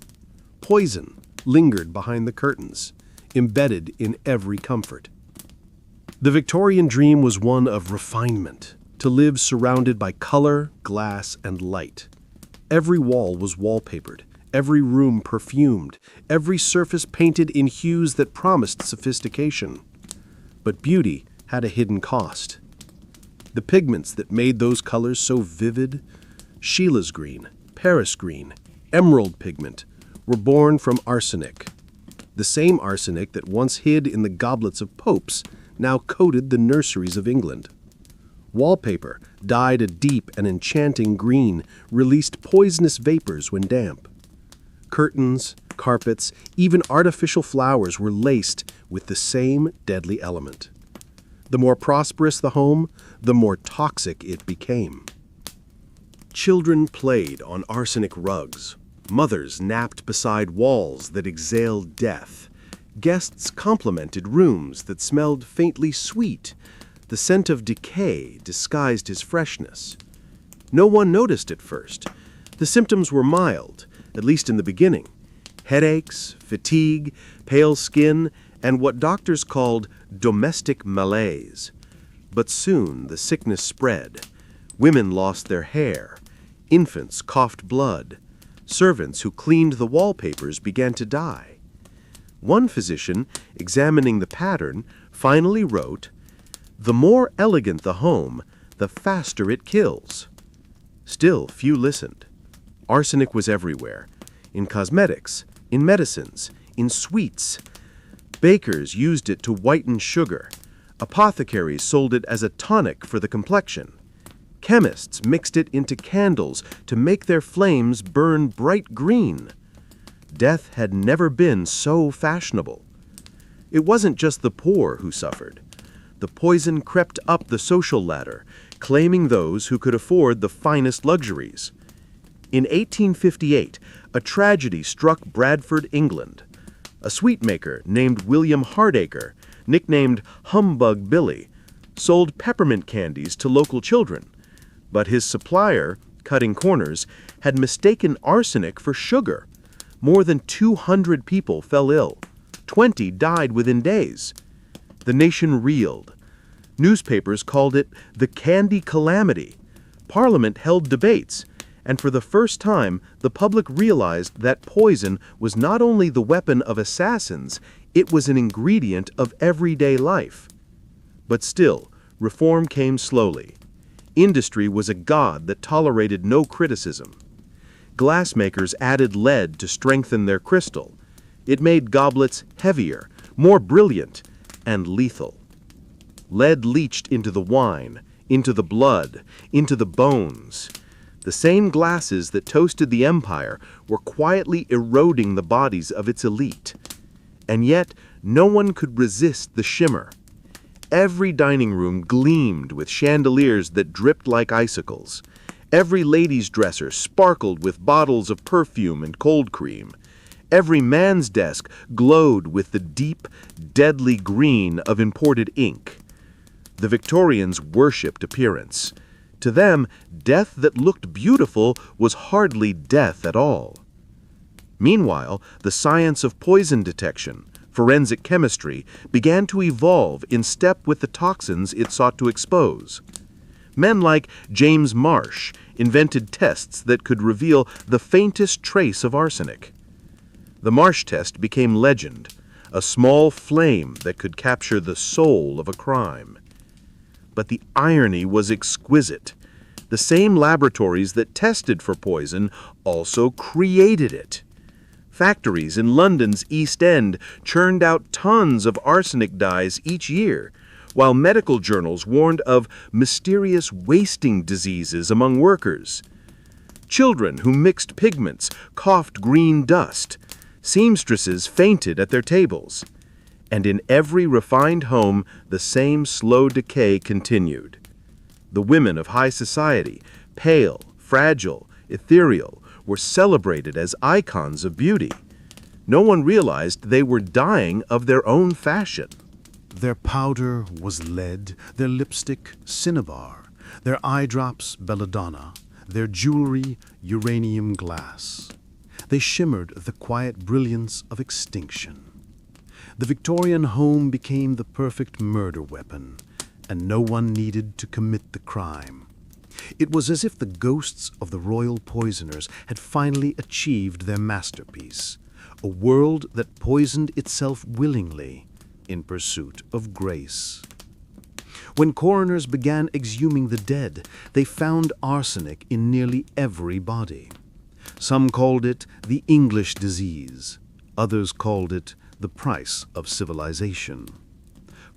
poison lingered behind the curtains, embedded in every comfort. The Victorian dream was one of refinement, to live surrounded by color, glass, and light. Every wall was wallpapered, every room perfumed, every surface painted in hues that promised sophistication. But beauty had a hidden cost. The pigments that made those colors so vivid, Sheila's green, Paris green, emerald pigment, were born from arsenic. The same arsenic that once hid in the goblets of popes now coated the nurseries of England. Wallpaper, dyed a deep and enchanting green, released poisonous vapors when damp. Curtains, carpets, even artificial flowers were laced with the same deadly element. The more prosperous the home, the more toxic it became. Children played on arsenic rugs. Mothers napped beside walls that exhaled death. Guests complimented rooms that smelled faintly sweet. The scent of decay disguised his freshness. No one noticed at first. The symptoms were mild, at least in the beginning. Headaches, fatigue, pale skin, and what doctors called domestic malaise. But soon the sickness spread. Women lost their hair. Infants coughed blood. Servants who cleaned the wallpapers began to die. One physician, examining the pattern, finally wrote, "The more elegant the home, the faster it kills." Still, few listened. Arsenic was everywhere, in cosmetics, in medicines, in sweets. Bakers used it to whiten sugar. Apothecaries sold it as a tonic for the complexion. Chemists mixed it into candles to make their flames burn bright green. Death had never been so fashionable. It wasn't just the poor who suffered. The poison crept up the social ladder, claiming those who could afford the finest luxuries. In 1858, a tragedy struck Bradford, England. A sweetmaker named William Hardacre, nicknamed Humbug Billy, sold peppermint candies to local children. But his supplier, Cutting Corners, had mistaken arsenic for sugar. More than 200 people fell ill. 20 died within days. The nation reeled. Newspapers called it the candy calamity. Parliament held debates, and for the first time, the public realized that poison was not only the weapon of assassins, it was an ingredient of everyday life. But still, reform came slowly. Industry was a god that tolerated no criticism. Glassmakers added lead to strengthen their crystal. It made goblets heavier, more brilliant, and lethal. Lead leached into the wine, into the blood, into the bones. The same glasses that toasted the empire were quietly eroding the bodies of its elite. And yet, no one could resist the shimmer. Every dining room gleamed with chandeliers that dripped like icicles. Every lady's dresser sparkled with bottles of perfume and cold cream. Every man's desk glowed with the deep, deadly green of imported ink. The Victorians worshipped appearance. To them, death that looked beautiful was hardly death at all. Meanwhile, the science of poison detection, forensic chemistry, began to evolve in step with the toxins it sought to expose. Men like James Marsh invented tests that could reveal the faintest trace of arsenic. The Marsh test became legend, a small flame that could capture the soul of a crime. But the irony was exquisite. The same laboratories that tested for poison also created it. Factories in London's East End churned out tons of arsenic dyes each year, while medical journals warned of mysterious wasting diseases among workers. Children who mixed pigments coughed green dust. Seamstresses fainted at their tables. And in every refined home, the same slow decay continued. The women of high society, pale, fragile, ethereal, were celebrated as icons of beauty. No one realized they were dying of their own fashion. Their powder was lead, their lipstick cinnabar, their eye drops belladonna, their jewelry uranium glass. They shimmered the quiet brilliance of extinction. The Victorian home became the perfect murder weapon, and no one needed to commit the crime. It was as if the ghosts of the royal poisoners had finally achieved their masterpiece, a world that poisoned itself willingly in pursuit of grace. When coroners began exhuming the dead, they found arsenic in nearly every body. Some called it the English disease. Others called it the price of civilization.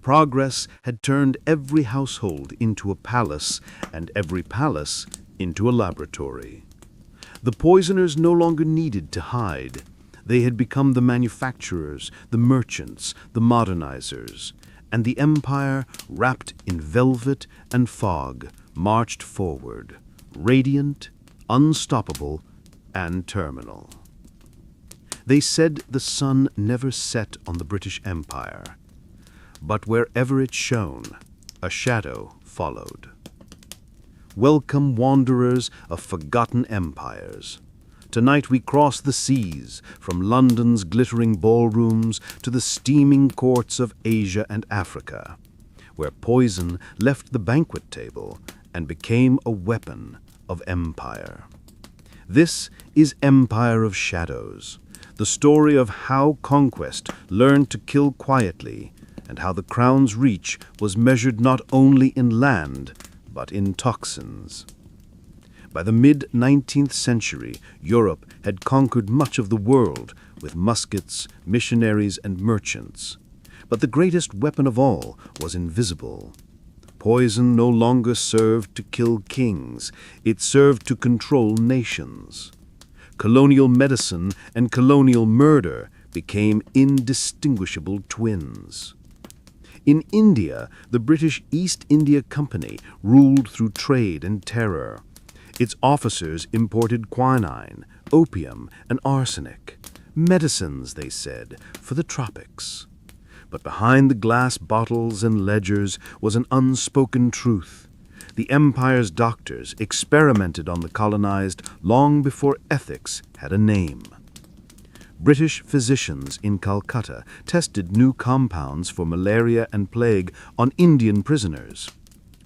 Progress had turned every household into a palace and every palace into a laboratory. The poisoners no longer needed to hide. They had become the manufacturers, the merchants, the modernizers, and the empire, wrapped in velvet and fog, marched forward, radiant, unstoppable, and terminal. They said the sun never set on the British Empire, but wherever it shone, a shadow followed. Welcome, wanderers of forgotten empires. Tonight we cross the seas, from London's glittering ballrooms to the steaming courts of Asia and Africa, where poison left the banquet table and became a weapon of empire. This is Empire of Shadows, the story of how conquest learned to kill quietly, and how the crown's reach was measured not only in land, but in toxins. By the mid-19th century, Europe had conquered much of the world with muskets, missionaries, and merchants. But the greatest weapon of all was invisible. Poison no longer served to kill kings, it served to control nations. Colonial medicine and colonial murder became indistinguishable twins. In India, the British East India Company ruled through trade and terror. Its officers imported quinine, opium, and arsenic. Medicines, they said, for the tropics. But behind the glass bottles and ledgers was an unspoken truth. The empire's doctors experimented on the colonized long before ethics had a name. British physicians in Calcutta tested new compounds for malaria and plague on Indian prisoners.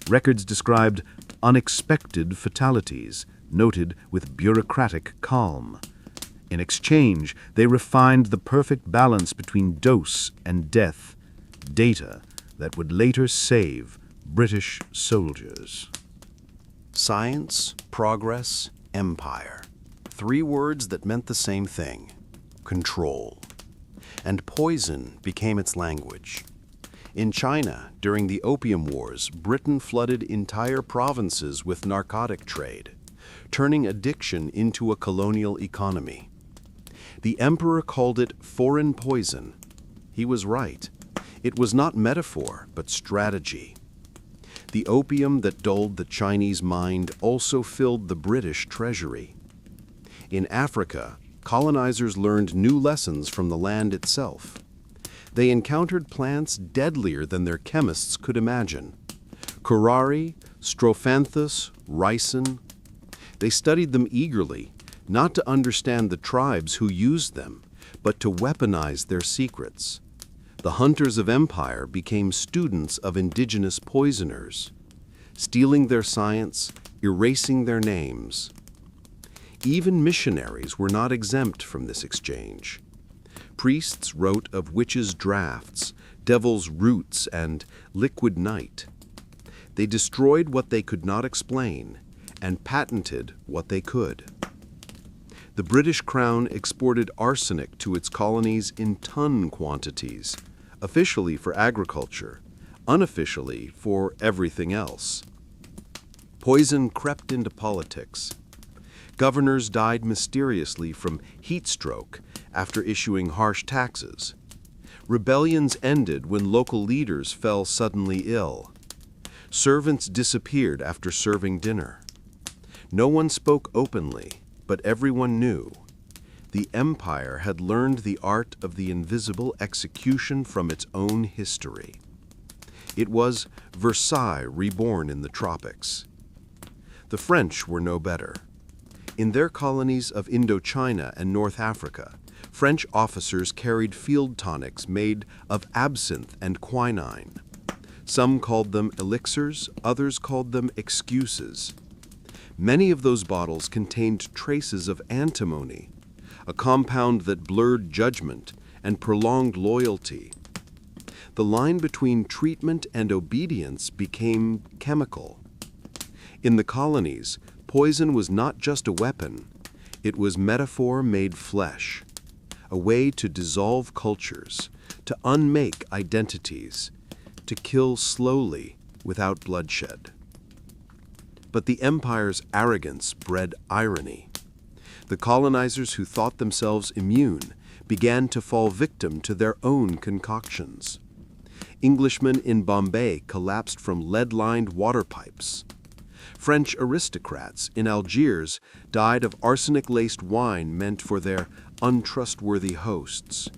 Records described unexpected fatalities, noted with bureaucratic calm. In exchange, they refined the perfect balance between dose and death, data that would later save British soldiers. Science, progress, empire. 3 words that meant the same thing: control. And poison became its language. In China, during the Opium Wars, Britain flooded entire provinces with narcotic trade, turning addiction into a colonial economy. The emperor called it foreign poison. He was right. It was not metaphor, but strategy. The opium that dulled the Chinese mind also filled the British treasury. In Africa, colonizers learned new lessons from the land itself. They encountered plants deadlier than their chemists could imagine. Curare, strophanthus, ricin. They studied them eagerly, not to understand the tribes who used them, but to weaponize their secrets. The hunters of empire became students of indigenous poisoners, stealing their science, erasing their names. Even missionaries were not exempt from this exchange. Priests wrote of witches' drafts, devil's roots, and liquid night. They destroyed what they could not explain and patented what they could. The British Crown exported arsenic to its colonies in ton quantities, officially for agriculture, unofficially for everything else. Poison crept into politics. Governors died mysteriously from heat stroke after issuing harsh taxes. Rebellions ended when local leaders fell suddenly ill. Servants disappeared after serving dinner. No one spoke openly, but everyone knew. The empire had learned the art of the invisible execution from its own history. It was Versailles reborn in the tropics. The French were no better. In their colonies of Indochina and North Africa, French officers carried field tonics made of absinthe and quinine. Some called them elixirs, others called them excuses. Many of those bottles contained traces of antimony, a compound that blurred judgment and prolonged loyalty. The line between treatment and obedience became chemical. In the colonies, poison was not just a weapon, it was metaphor made flesh, a way to dissolve cultures, to unmake identities, to kill slowly without bloodshed. But the empire's arrogance bred irony. The colonizers who thought themselves immune began to fall victim to their own concoctions. Englishmen in Bombay collapsed from lead-lined water pipes. French aristocrats in Algiers died of arsenic-laced wine meant for their untrustworthy hosts.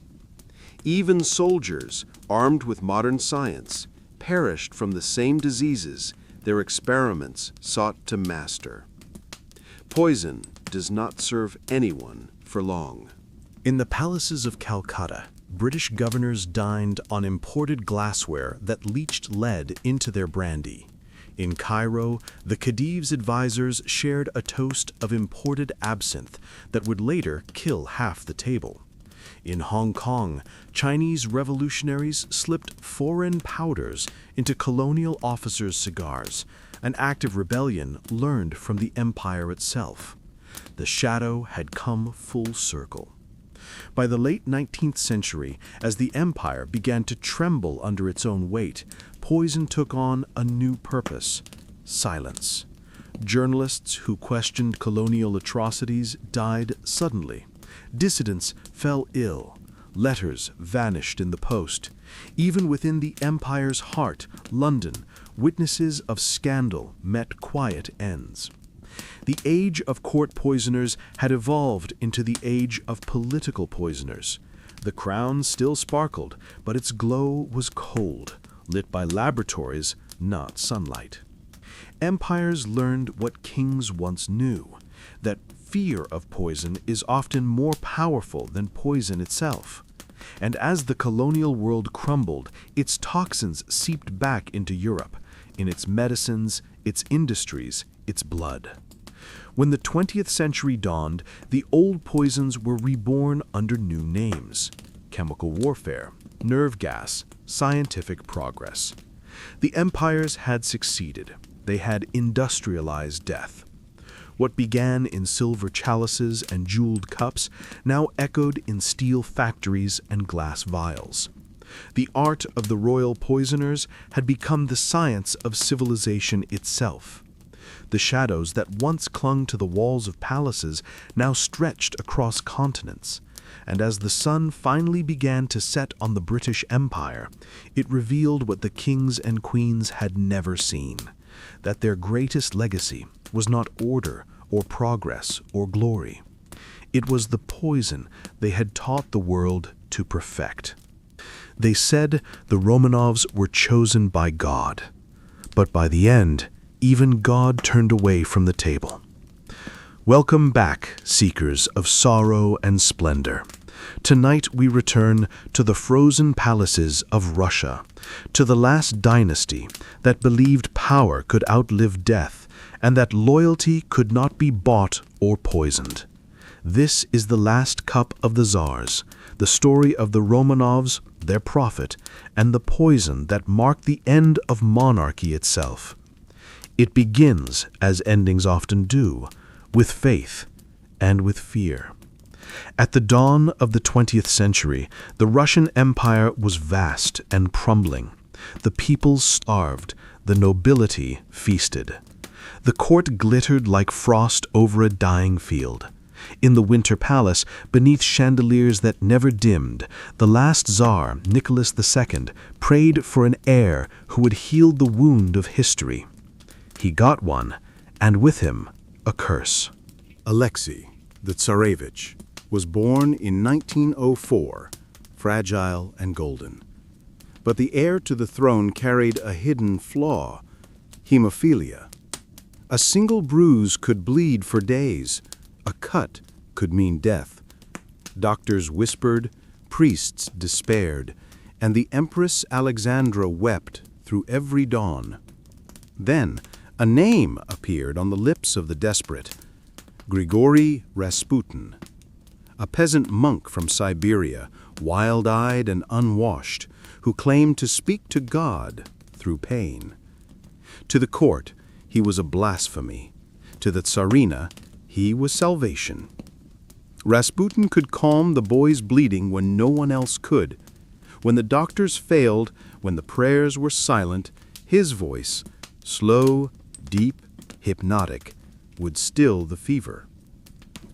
Even soldiers, armed with modern science, perished from the same diseases their experiments sought to master. Poison does not serve anyone for long. In the palaces of Calcutta, British governors dined on imported glassware that leached lead into their brandy. In Cairo, the Khedive's advisors shared a toast of imported absinthe that would later kill half the table. In Hong Kong, Chinese revolutionaries slipped foreign powders into colonial officers' cigars, an act of rebellion learned from the empire itself. The shadow had come full circle. By the late 19th century, as the empire began to tremble under its own weight, poison took on a new purpose: silence. Journalists who questioned colonial atrocities died suddenly. Dissidents fell ill. Letters vanished in the post. Even within the empire's heart, London, witnesses of scandal met quiet ends. The age of court poisoners had evolved into the age of political poisoners. The crown still sparkled, but its glow was cold, lit by laboratories, not sunlight. Empires learned what kings once knew, that fear of poison is often more powerful than poison itself. And as the colonial world crumbled, its toxins seeped back into Europe, in its medicines, its industries, its blood. When the 20th century dawned, the old poisons were reborn under new names: chemical warfare, nerve gas, scientific progress. The empires had succeeded. They had industrialized death. What began in silver chalices and jeweled cups now echoed in steel factories and glass vials. The art of the royal poisoners had become the science of civilization itself. The shadows that once clung to the walls of palaces now stretched across continents. and as the sun finally began to set on the British Empire, it revealed what the kings and queens had never seen, that their greatest legacy was not order or progress or glory. It was the poison they had taught the world to perfect. They said the Romanovs were chosen by God, but by the end, even God turned away from the table. Welcome back, seekers of sorrow and splendor. Tonight we return to the frozen palaces of Russia, to the last dynasty that believed power could outlive death and that loyalty could not be bought or poisoned. This is the last cup of the Tsars, the story of the Romanovs, their prophet, and the poison that marked the end of monarchy itself. It begins, as endings often do, with faith and with fear. At the dawn of the 20th century, the Russian Empire was vast and crumbling. The people starved, the nobility feasted. The court glittered like frost over a dying field. In the Winter Palace, beneath chandeliers that never dimmed, the last Tsar, Nicholas II, prayed for an heir who would heal the wound of history. He got one, and with him, a curse. Alexei, the Tsarevich, was born in 1904, fragile and golden. But the heir to the throne carried a hidden flaw, hemophilia. A single bruise could bleed for days. A cut could mean death. Doctors whispered, priests despaired, and the Empress Alexandra wept through every dawn. Then, a name appeared on the lips of the desperate. Grigory Rasputin, a peasant monk from Siberia, wild-eyed and unwashed, who claimed to speak to God through pain. To the court, he was a blasphemy. To the Tsarina, he was salvation. Rasputin could calm the boy's bleeding when no one else could. When the doctors failed, when the prayers were silent, his voice, slow, deep, hypnotic, would still the fever.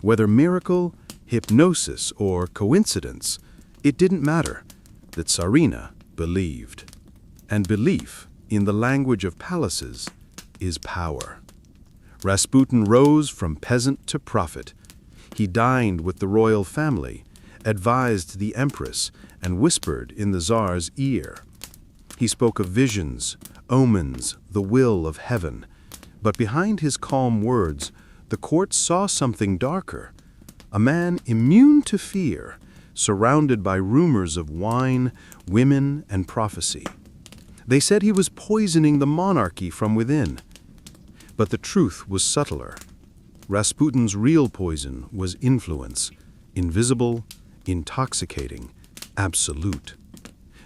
Whether miracle, hypnosis, or coincidence, it didn't matter. The Tsarina believed. And belief, in the language of palaces, is power. Rasputin rose from peasant to prophet. He dined with the royal family, advised the empress, and whispered in the Tsar's ear. He spoke of visions, omens, the will of heaven. But behind his calm words, the court saw something darker. A man immune to fear, surrounded by rumors of wine, women, and prophecy. They said he was poisoning the monarchy from within. But the truth was subtler. Rasputin's real poison was influence, invisible, intoxicating, absolute.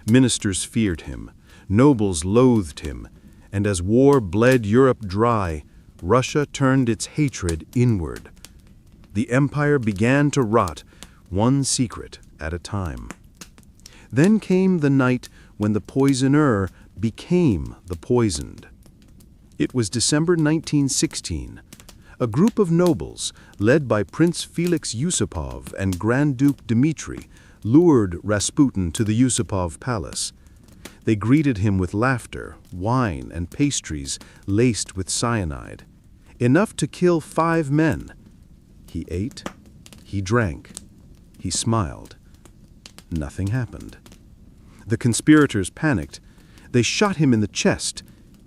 Ministers feared him, nobles loathed him, and as war bled Europe dry, Russia turned its hatred inward. The empire began to rot, one secret at a time. Then came the night when the poisoner became the poisoned. It was December 1916. A group of nobles, led by Prince Felix Yusupov and Grand Duke Dmitri, lured Rasputin to the Yusupov palace. They greeted him with laughter, wine, and pastries laced with cyanide. Enough to kill 5 men. He ate, he drank, he smiled. Nothing happened. The conspirators panicked. They shot him in the chest.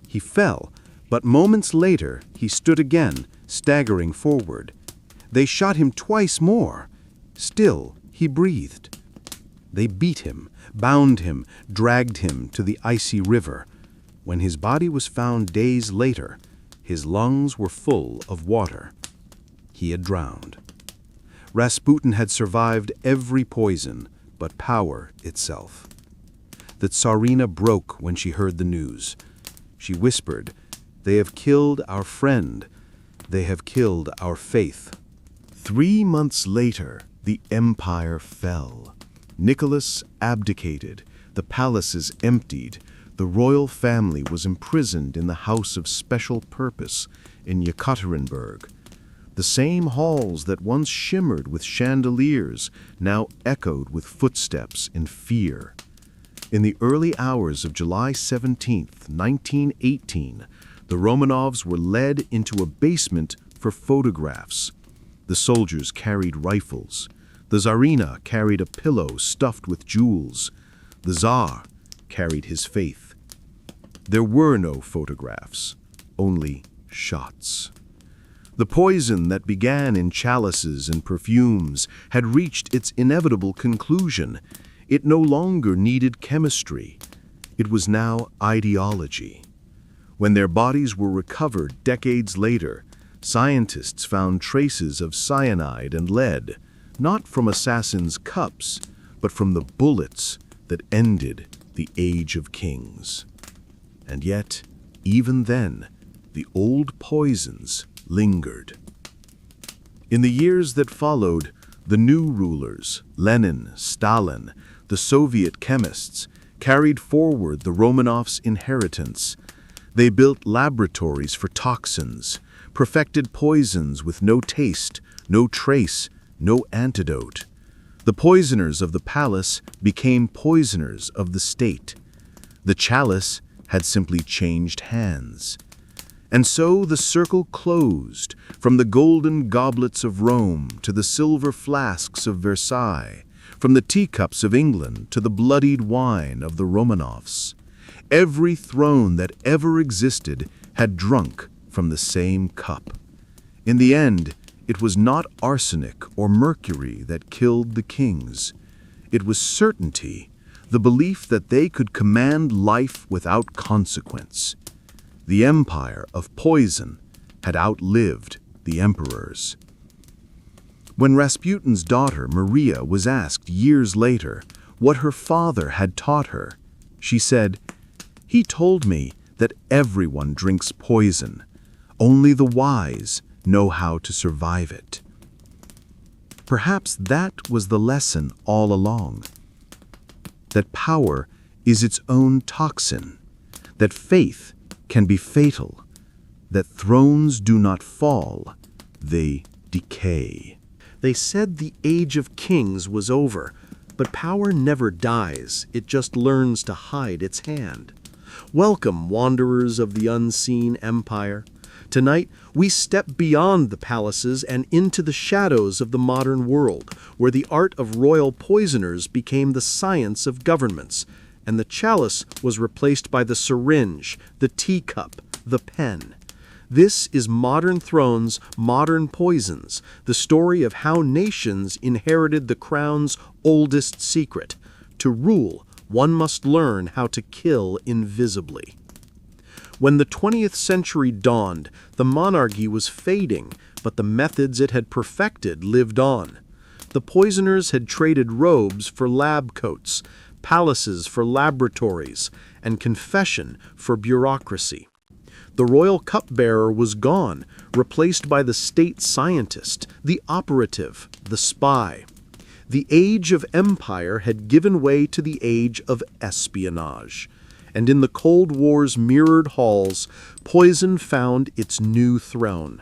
He fell, but moments later he stood again, staggering forward. They shot him twice more. Still, he breathed. They beat him, bound him, dragged him to the icy river. When his body was found days later, his lungs were full of water. He had drowned. Rasputin had survived every poison, but power itself. The Tsarina broke when she heard the news. She whispered, "They have killed our friend. They have killed our faith." 3 months later, the empire fell. Nicholas abdicated, the palaces emptied, the royal family was imprisoned in the House of Special Purpose in Yekaterinburg. The same halls that once shimmered with chandeliers now echoed with footsteps and fear. In the early hours of July 17th, 1918, the Romanovs were led into a basement for photographs. The soldiers carried rifles. The Tsarina carried a pillow stuffed with jewels. The Tsar carried his faith. There were no photographs, only shots. The poison that began in chalices and perfumes had reached its inevitable conclusion. It no longer needed chemistry. It was now ideology. When their bodies were recovered decades later, scientists found traces of cyanide and lead, not from assassins' cups, but from the bullets that ended the Age of Kings. And yet, even then, the old poisons lingered. In the years that followed, the new rulers, Lenin, Stalin, the Soviet chemists, carried forward the Romanovs' inheritance. They built laboratories for toxins, perfected poisons with no taste, no trace, no antidote. The poisoners of the palace became poisoners of the state. The chalice had simply changed hands. And so the circle closed, from the golden goblets of Rome to the silver flasks of Versailles, from the teacups of England to the bloodied wine of the Romanovs. Every throne that ever existed had drunk from the same cup. In the end, it was not arsenic or mercury that killed the kings. It was certainty, the belief that they could command life without consequence. The empire of poison had outlived the emperors. When Rasputin's daughter, Maria, was asked years later what her father had taught her, she said, "He told me that everyone drinks poison. Only the wise know how to survive it." Perhaps that was the lesson all along. That power is its own toxin. That faith can be fatal. That thrones do not fall, they decay. They said the Age of Kings was over, but power never dies, it just learns to hide its hand. Welcome, wanderers of the unseen empire. Tonight, we step beyond the palaces and into the shadows of the modern world, where the art of royal poisoners became the science of governments, and the chalice was replaced by the syringe, the teacup, the pen. This is Modern Thrones, Modern Poisons, the story of how nations inherited the crown's oldest secret. To rule, one must learn how to kill invisibly. When the 20th century dawned, the monarchy was fading, but the methods it had perfected lived on. The poisoners had traded robes for lab coats, palaces for laboratories, and confession for bureaucracy. The royal cupbearer was gone, replaced by the state scientist, the operative, the spy. The age of empire had given way to the age of espionage. And in the Cold War's mirrored halls, poison found its new throne.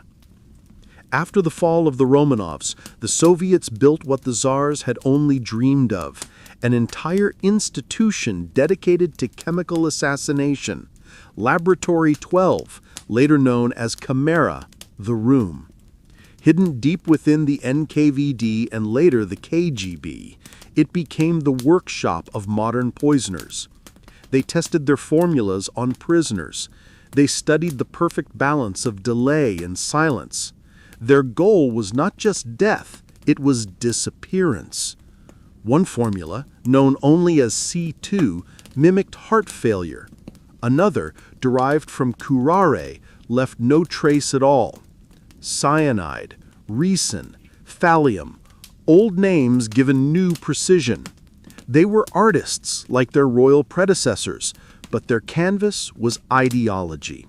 After the fall of the Romanovs, the Soviets built what the Tsars had only dreamed of, an entire institution dedicated to chemical assassination, Laboratory 12, later known as Camera, the Room. Hidden deep within the NKVD and later the KGB, it became the workshop of modern poisoners. They tested their formulas on prisoners. They studied the perfect balance of delay and silence. Their goal was not just death, it was disappearance. One formula, known only as C2, mimicked heart failure. Another, derived from curare, left no trace at all. Cyanide, ricin, thallium, old names given new precision. They were artists like their royal predecessors, but their canvas was ideology.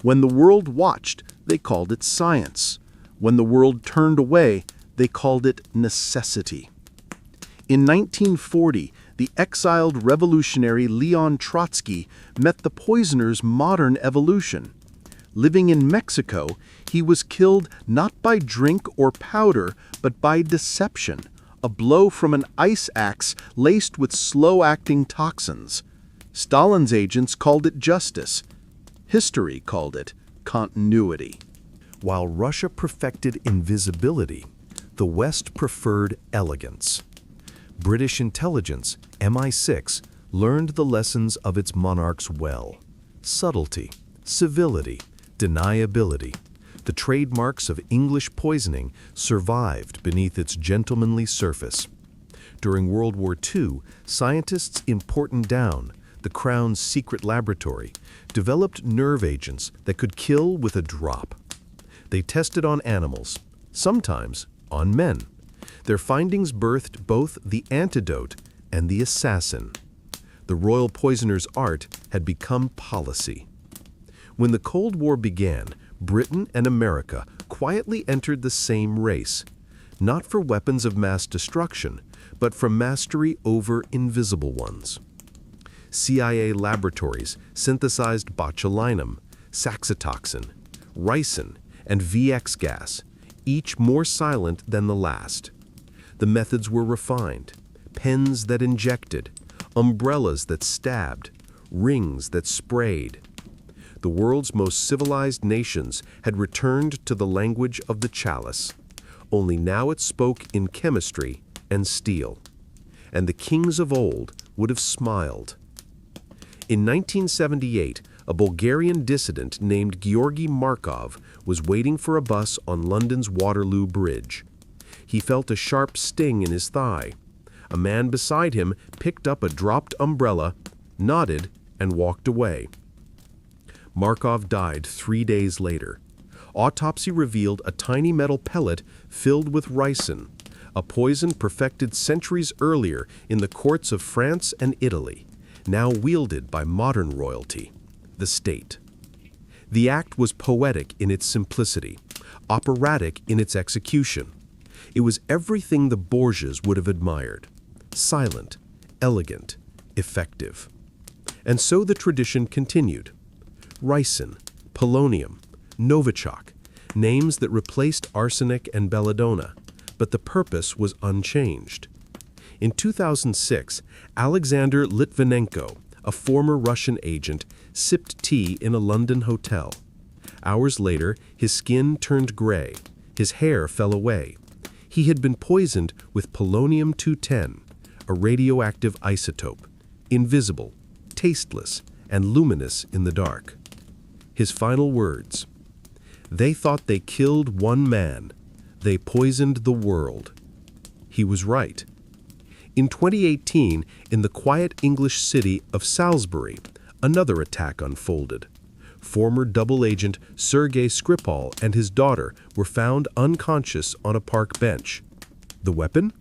When the world watched, they called it science. When the world turned away, they called it necessity. In 1940, the exiled revolutionary Leon Trotsky met the poisoner's modern evolution. Living in Mexico, he was killed not by drink or powder, but by deception, a blow from an ice axe laced with slow-acting toxins. Stalin's agents called it justice. History called it continuity. While Russia perfected invisibility, the West preferred elegance. British intelligence, MI6, learned the lessons of its monarchs well. Subtlety, civility, deniability. The trademarks of English poisoning survived beneath its gentlemanly surface. During World War II, scientists in Portondown, the Crown's secret laboratory, developed nerve agents that could kill with a drop. They tested on animals, sometimes on men. Their findings birthed both the antidote and the assassin. The royal poisoner's art had become policy. When the Cold War began, Britain and America quietly entered the same race, not for weapons of mass destruction, but for mastery over invisible ones. CIA laboratories synthesized botulinum, saxitoxin, ricin, and VX gas, each more silent than the last. The methods were refined: pens that injected, umbrellas that stabbed, rings that sprayed. The world's most civilized nations had returned to the language of the chalice, only now it spoke in chemistry and steel. And the kings of old would have smiled. In 1978, a Bulgarian dissident named Georgy Markov was waiting for a bus on London's Waterloo Bridge. He felt a sharp sting in his thigh. A man beside him picked up a dropped umbrella, nodded, and walked away. Markov died 3 days later. Autopsy revealed a tiny metal pellet filled with ricin, a poison perfected centuries earlier in the courts of France and Italy, now wielded by modern royalty, the state. The act was poetic in its simplicity, operatic in its execution. It was everything the Borgias would have admired: silent, elegant, effective. And so the tradition continued. Ricin, polonium, Novichok, names that replaced arsenic and belladonna, but the purpose was unchanged. In 2006, Alexander Litvinenko, a former Russian agent, sipped tea in a London hotel. Hours later, his skin turned gray, his hair fell away. He had been poisoned with polonium-210, a radioactive isotope, invisible, tasteless, and luminous in the dark. His final words: "They thought they killed one man. They poisoned the world." He was right. In 2018, in the quiet English city of Salisbury, another attack unfolded. Former double agent Sergei Skripal and his daughter were found unconscious on a park bench. The weapon?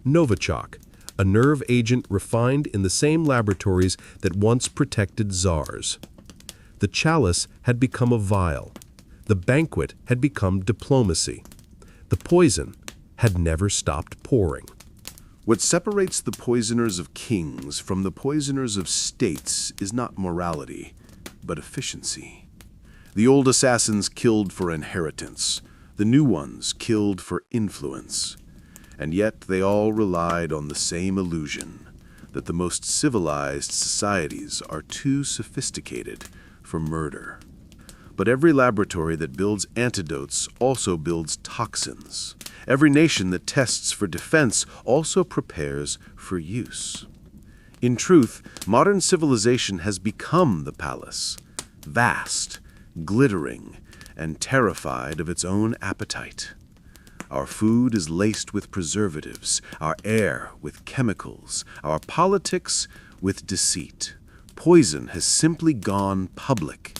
Novichok, a nerve agent refined in the same laboratories that once protected czars. The chalice had become a vial. The banquet had become diplomacy. The poison had never stopped pouring. What separates the poisoners of kings from the poisoners of states is not morality, but efficiency. The old assassins killed for inheritance. The new ones killed for influence. And yet they all relied on the same illusion, that the most civilized societies are too sophisticated for murder. But every laboratory that builds antidotes also builds toxins. Every nation that tests for defense also prepares for use. In truth, modern civilization has become the palace, vast, glittering, and terrified of its own appetite. Our food is laced with preservatives, our air with chemicals, our politics with deceit. Poison has simply gone public.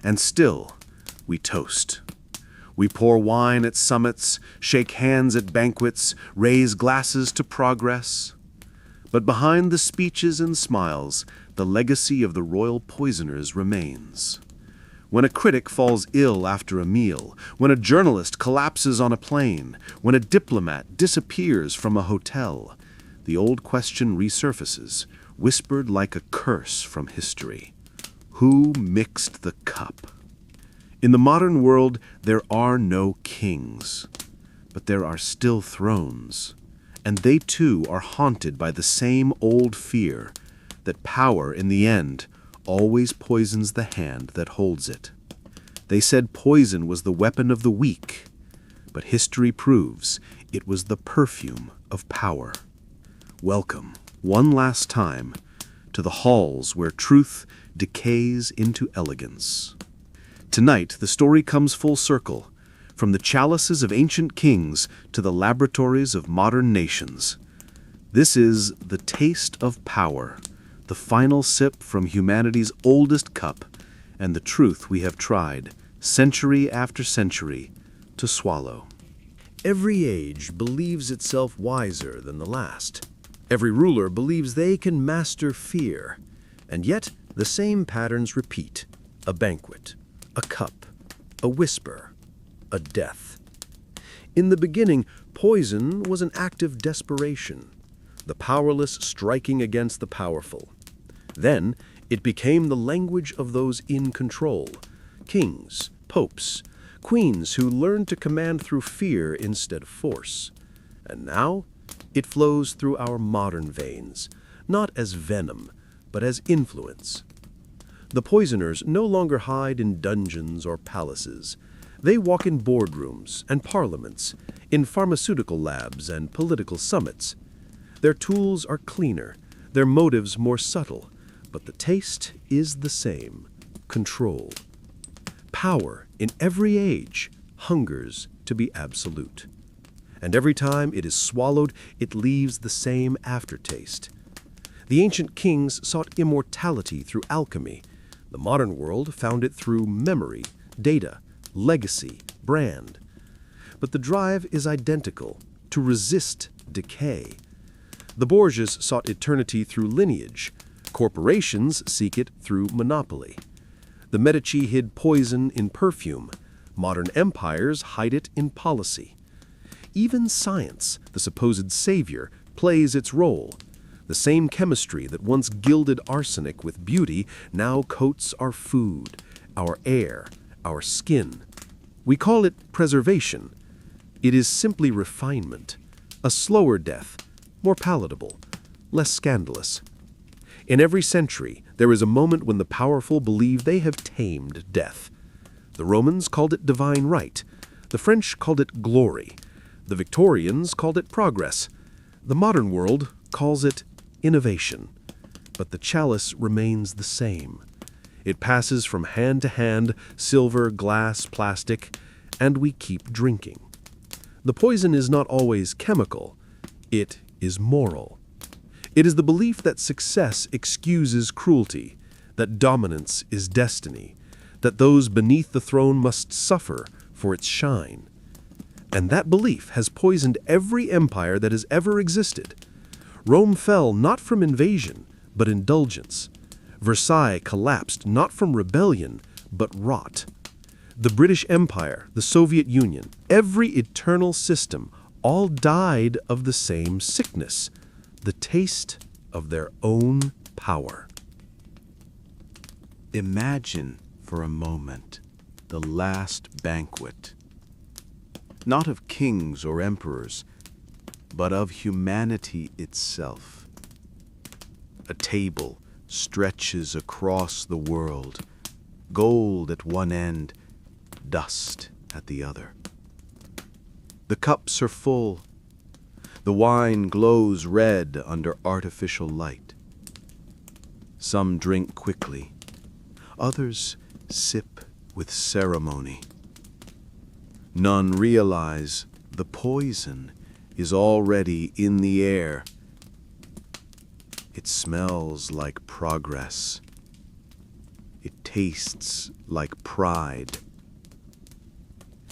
And still, we toast. We pour wine at summits, shake hands at banquets, raise glasses to progress. But behind the speeches and smiles, the legacy of the royal poisoners remains. When a critic falls ill after a meal, when a journalist collapses on a plane, when a diplomat disappears from a hotel, the old question resurfaces, whispered like a curse from history. Who mixed the cup? In the modern world, there are no kings, but there are still thrones, and they too are haunted by the same old fear that power, in the end, always poisons the hand that holds it. They said poison was the weapon of the weak, but history proves it was the perfume of power. Welcome, one last time, to the halls where truth decays into elegance. Tonight, the story comes full circle, from the chalices of ancient kings to the laboratories of modern nations. This is the taste of power, the final sip from humanity's oldest cup, and the truth we have tried, century after century, to swallow. Every age believes itself wiser than the last. Every ruler believes they can master fear. And yet, the same patterns repeat. A banquet, a cup, a whisper, a death. In the beginning, poison was an act of desperation, the powerless striking against the powerful. Then, it became the language of those in control, kings, popes, queens who learned to command through fear instead of force. And now, it flows through our modern veins, not as venom, but as influence. The poisoners no longer hide in dungeons or palaces. They walk in boardrooms and parliaments, in pharmaceutical labs and political summits. Their tools are cleaner, their motives more subtle, but the taste is the same: control. Power, in every age, hungers to be absolute. And every time it is swallowed, it leaves the same aftertaste. The ancient kings sought immortality through alchemy. The modern world found it through memory, data, legacy, brand. But the drive is identical: to resist decay. The Borgias sought eternity through lineage. Corporations seek it through monopoly. The Medici hid poison in perfume. Modern empires hide it in policy. Even science, the supposed savior, plays its role. The same chemistry that once gilded arsenic with beauty now coats our food, our air, our skin. We call it preservation. It is simply refinement, a slower death, more palatable, less scandalous. In every century, there is a moment when the powerful believe they have tamed death. The Romans called it divine right. The French called it glory. The Victorians called it progress. The modern world calls it innovation. But the chalice remains the same. It passes from hand to hand, silver, glass, plastic, and we keep drinking. The poison is not always chemical. It is moral. It is the belief that success excuses cruelty, that dominance is destiny, that those beneath the throne must suffer for its shine. And that belief has poisoned every empire that has ever existed. Rome fell not from invasion, but indulgence. Versailles collapsed not from rebellion, but rot. The British Empire, the Soviet Union, every eternal system, all died of the same sickness, the taste of their own power. Imagine for a moment the last banquet, not of kings or emperors, but of humanity itself. A table stretches across the world, gold at one end, dust at the other. The cups are full. The wine glows red under artificial light. Some drink quickly. Others sip with ceremony. None realize the poison is already in the air. It smells like progress. It tastes like pride.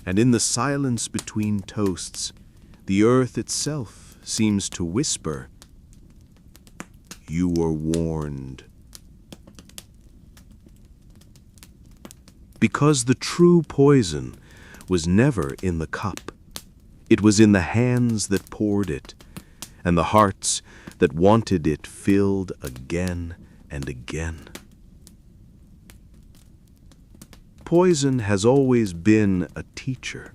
And in the silence between toasts, the earth itself seems to whisper, "You were warned." Because the true poison was never in the cup. It was in the hands that poured it, and the hearts that wanted it filled again and again. poison has always been a teacher.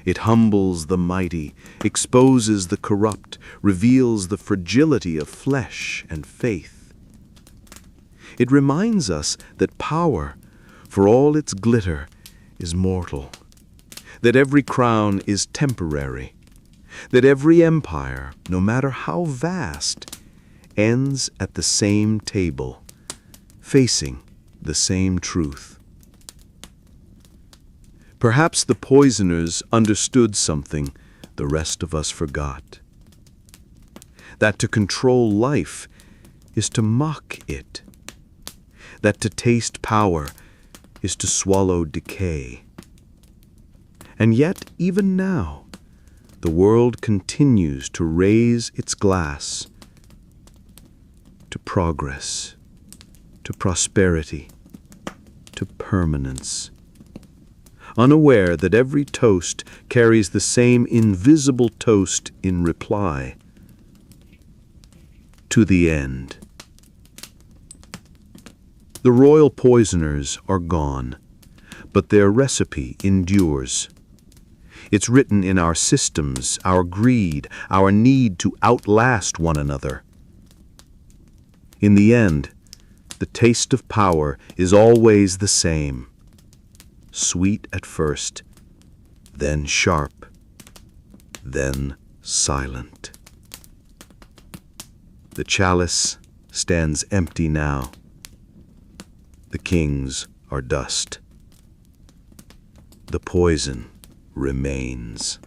It humbles the mighty, exposes the corrupt, reveals the fragility of flesh and faith. It reminds us that power, for all its glitter, is mortal, that every crown is temporary, that every empire, no matter how vast, ends at the same table, facing the same truth. Perhaps the poisoners understood something the rest of us forgot. That to control life is to mock it. That to taste power is to swallow decay. And yet, even now, the world continues to raise its glass to progress, to prosperity, to permanence, unaware that every toast carries the same invisible toast in reply: to the end. The royal poisoners are gone, but their recipe endures. It's written in our systems, our greed, our need to outlast one another. In the end, the taste of power is always the same: sweet at first, then sharp, then silent. The chalice stands empty now. The kings are dust. The poison remains.